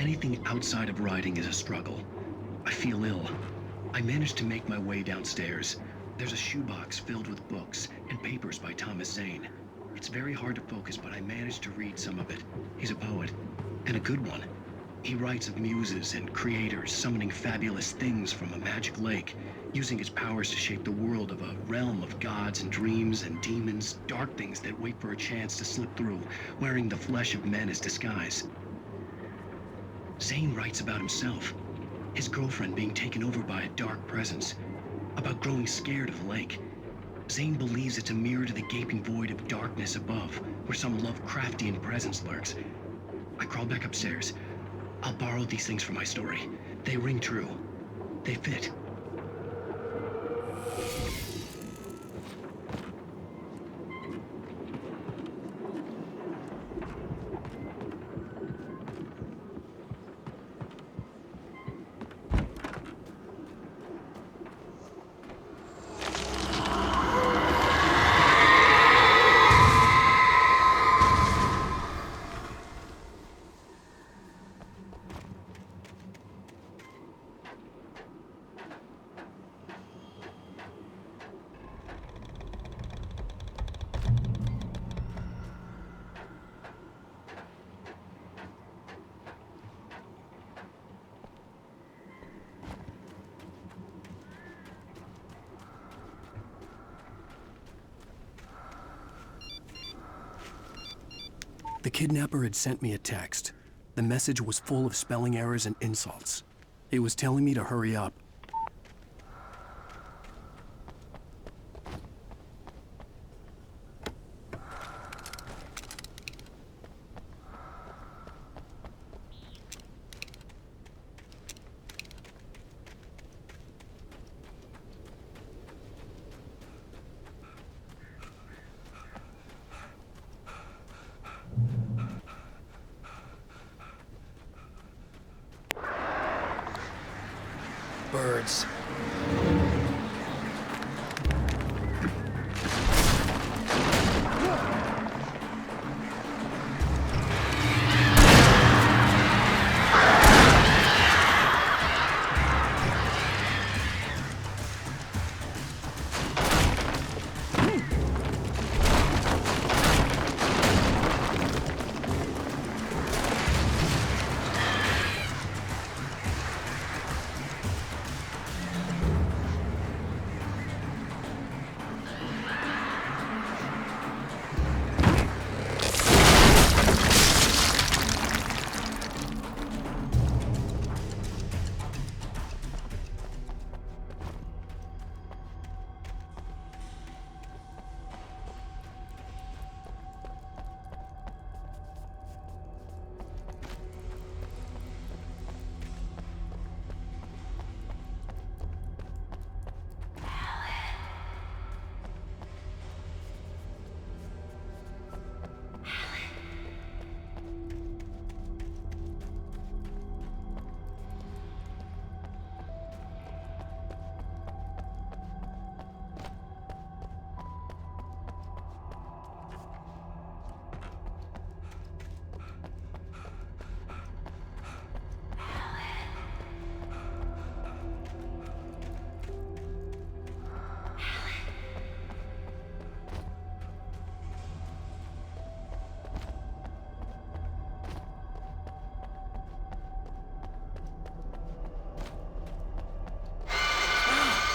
Anything outside of writing is a struggle. I feel ill. I managed to make my way downstairs. There's a shoebox filled with books and papers by Thomas Zane. It's very hard to focus, but I managed to read some of it. He's a poet, and a good one. He writes of muses and creators summoning fabulous things from a magic lake, using his powers to shape the world of a realm of gods and dreams and demons, dark things that wait for a chance to slip through, wearing the flesh of men as disguise. Zane writes about himself, his girlfriend being taken over by a dark presence, about growing scared of the lake. Zane believes it's a mirror to the gaping void of darkness above, where some Lovecraftian presence lurks. I crawl back upstairs. I'll borrow these things for my story. They ring true. They fit. The kidnapper had sent me a text. The message was full of spelling errors and insults. It was telling me to hurry up. Birds.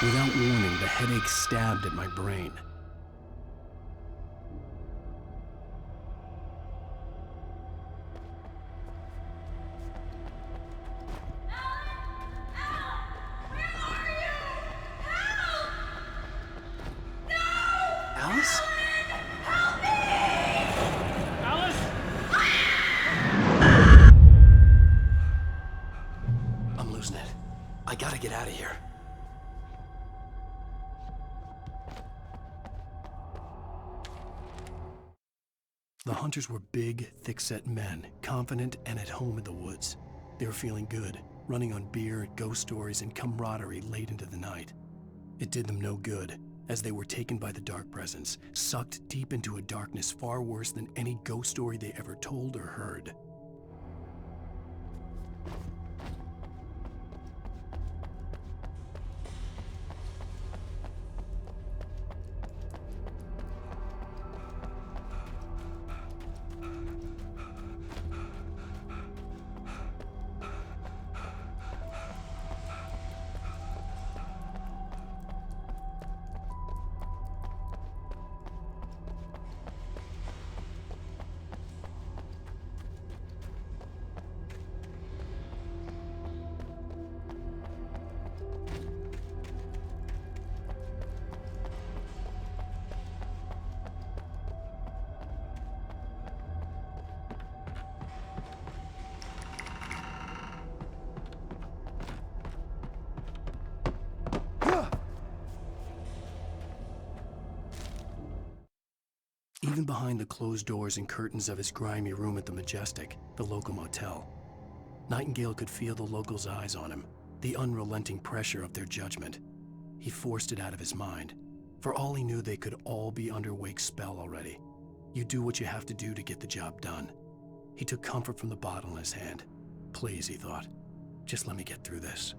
Without warning, the headache stabbed at my brain. Alice? I'm losing it. I gotta get out of here. The hunters were big, thick-set men, confident and at home in the woods. They were feeling good, running on beer, ghost stories, and camaraderie late into the night. It did them no good, as they were taken by the dark presence, sucked deep into a darkness far worse than any ghost story they ever told or heard. even behind the closed doors and curtains of his grimy room at the Majestic, the local motel. Nightingale could feel the locals' eyes on him, the unrelenting pressure of their judgment. He forced it out of his mind. For all he knew, they could all be under Wake's spell already. You do what you have to do to get the job done. He took comfort from the bottle in his hand. Please, he thought, just let me get through this.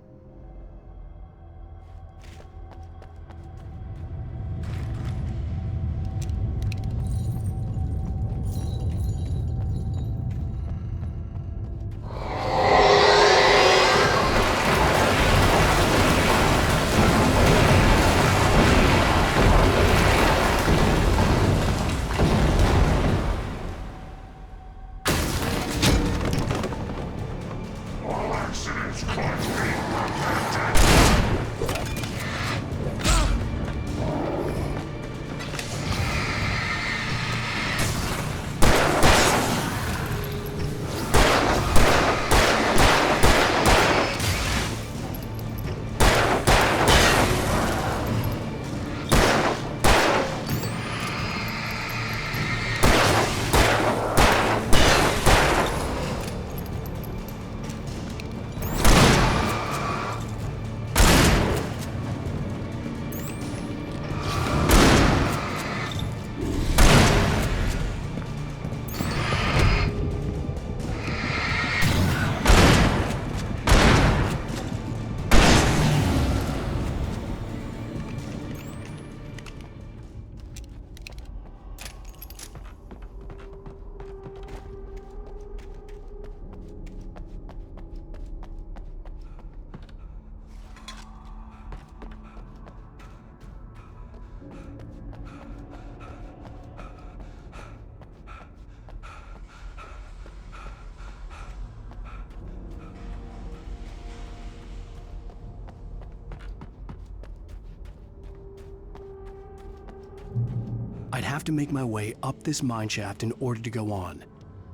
I'd have to make my way up this mineshaft in order to go on.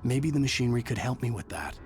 Maybe the machinery could help me with that.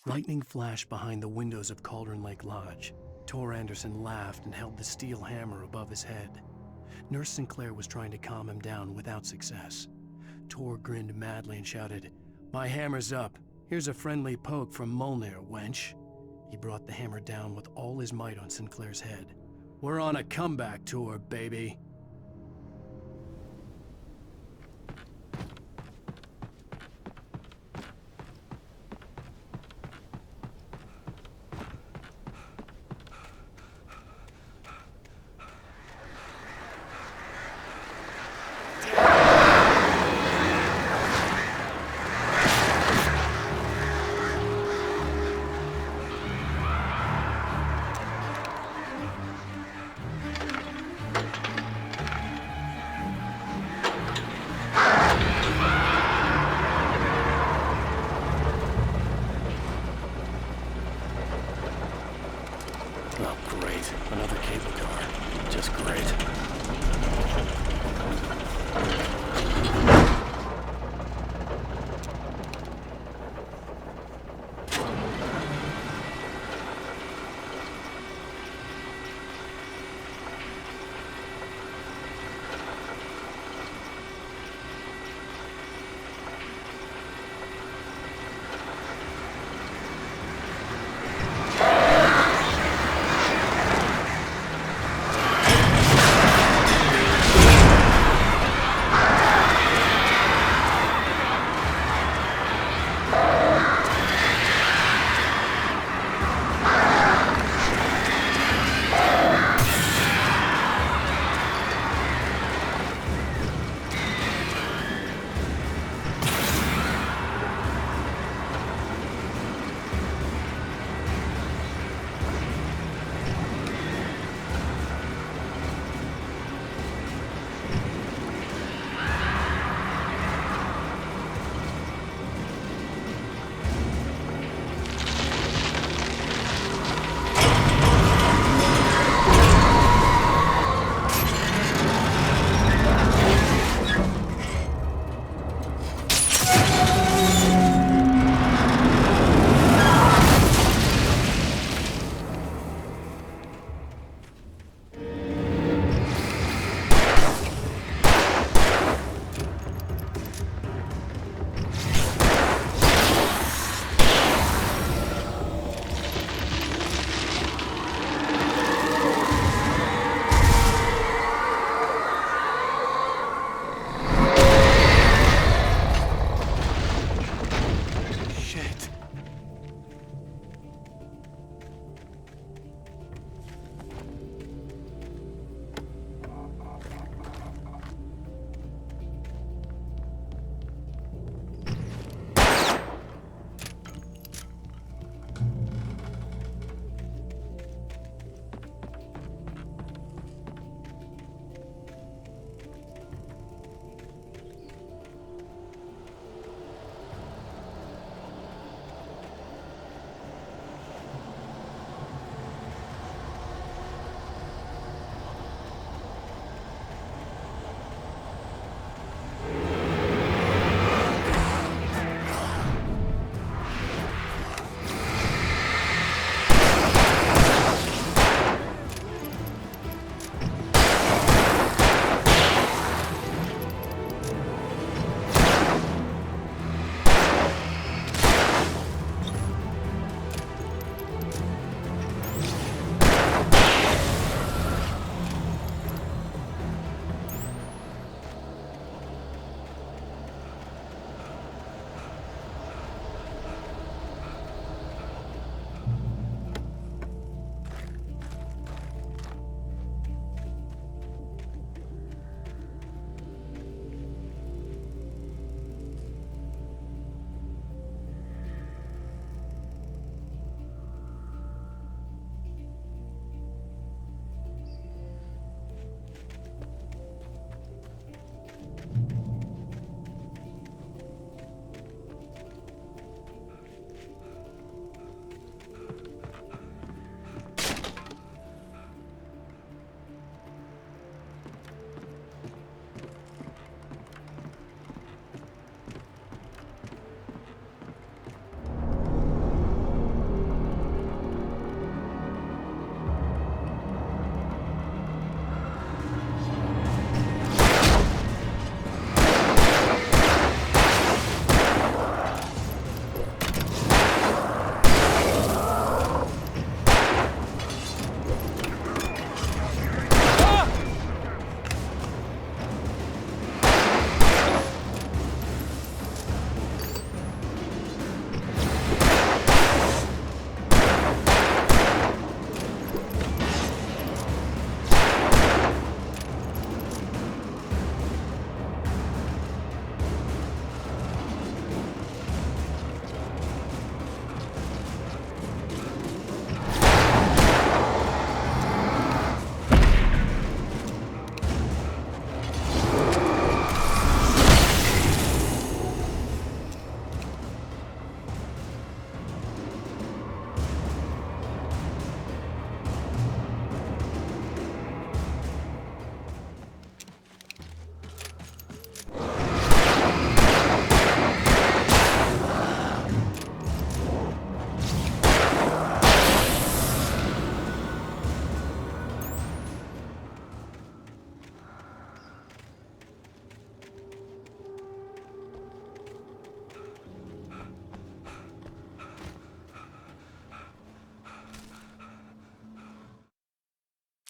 Lightning flashed behind the windows of Cauldron Lake Lodge. Tor Anderson laughed and held the steel hammer above his head. Nurse Sinclair was trying to calm him down without success. Tor grinned madly and shouted, "My hammer's up. Here's a friendly poke from Molnir, wench." He brought the hammer down with all his might on Sinclair's head. "We're on a comeback tour, baby." Oh, great. Another cable car. Just great.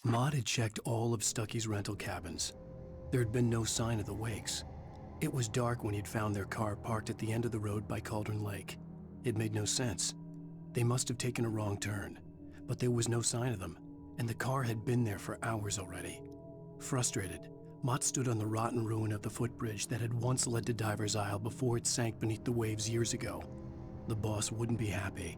Maud had checked all of Stucky's rental cabins. There had been no sign of the Wakes. It was dark when he'd found their car parked at the end of the road by Cauldron Lake. It made no sense. They must have taken a wrong turn, but there was no sign of them, and the car had been there for hours already. Frustrated, Mott stood on the rotten ruin of the footbridge that had once led to Diver's Isle before it sank beneath the waves years ago. The boss wouldn't be happy.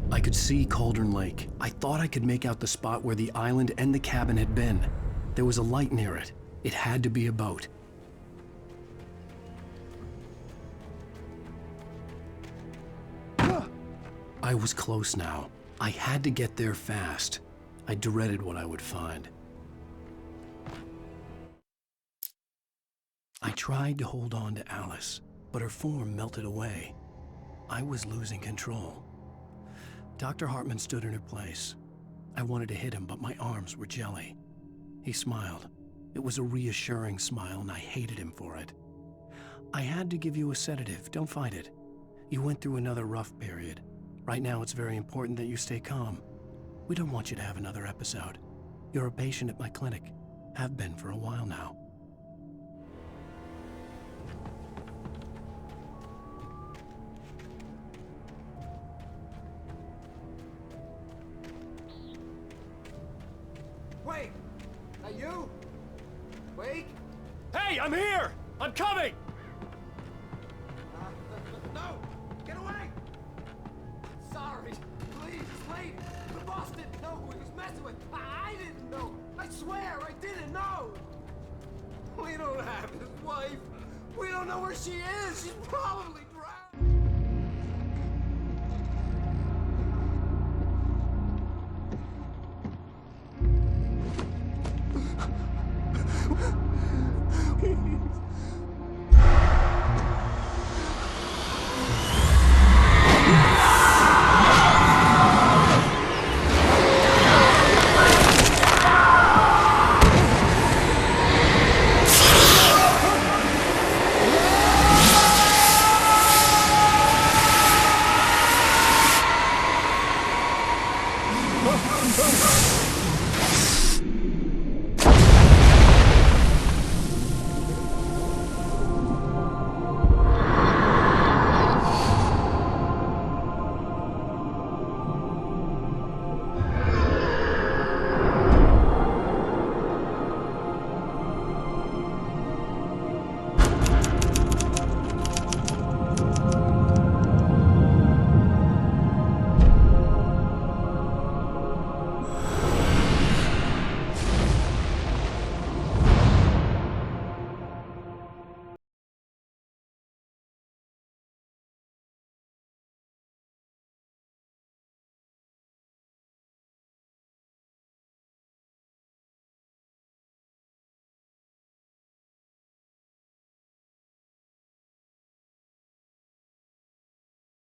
I could see Cauldron Lake. I thought I could make out the spot where the island and the cabin had been. There was a light near it. It had to be a boat. I was close now. I had to get there fast. I dreaded what I would find. I tried to hold on to Alice, but her form melted away. I was losing control. Dr. Hartman stood in her place. I wanted to hit him, but my arms were jelly. He smiled. It was a reassuring smile, and I hated him for it. I had to give you a sedative. Don't fight it. You went through another rough period. Right now, it's very important that you stay calm. We don't want you to have another episode. You're a patient at my clinic. Have been for a while now. Wait! Are you? Wake? Hey, I'm here! I'm coming! No! Get away! Sorry. Please, wait! The boss didn't know who he was messing with. I didn't know. I swear I didn't know. We don't have his wife. We don't know where she is. She's probably drowned.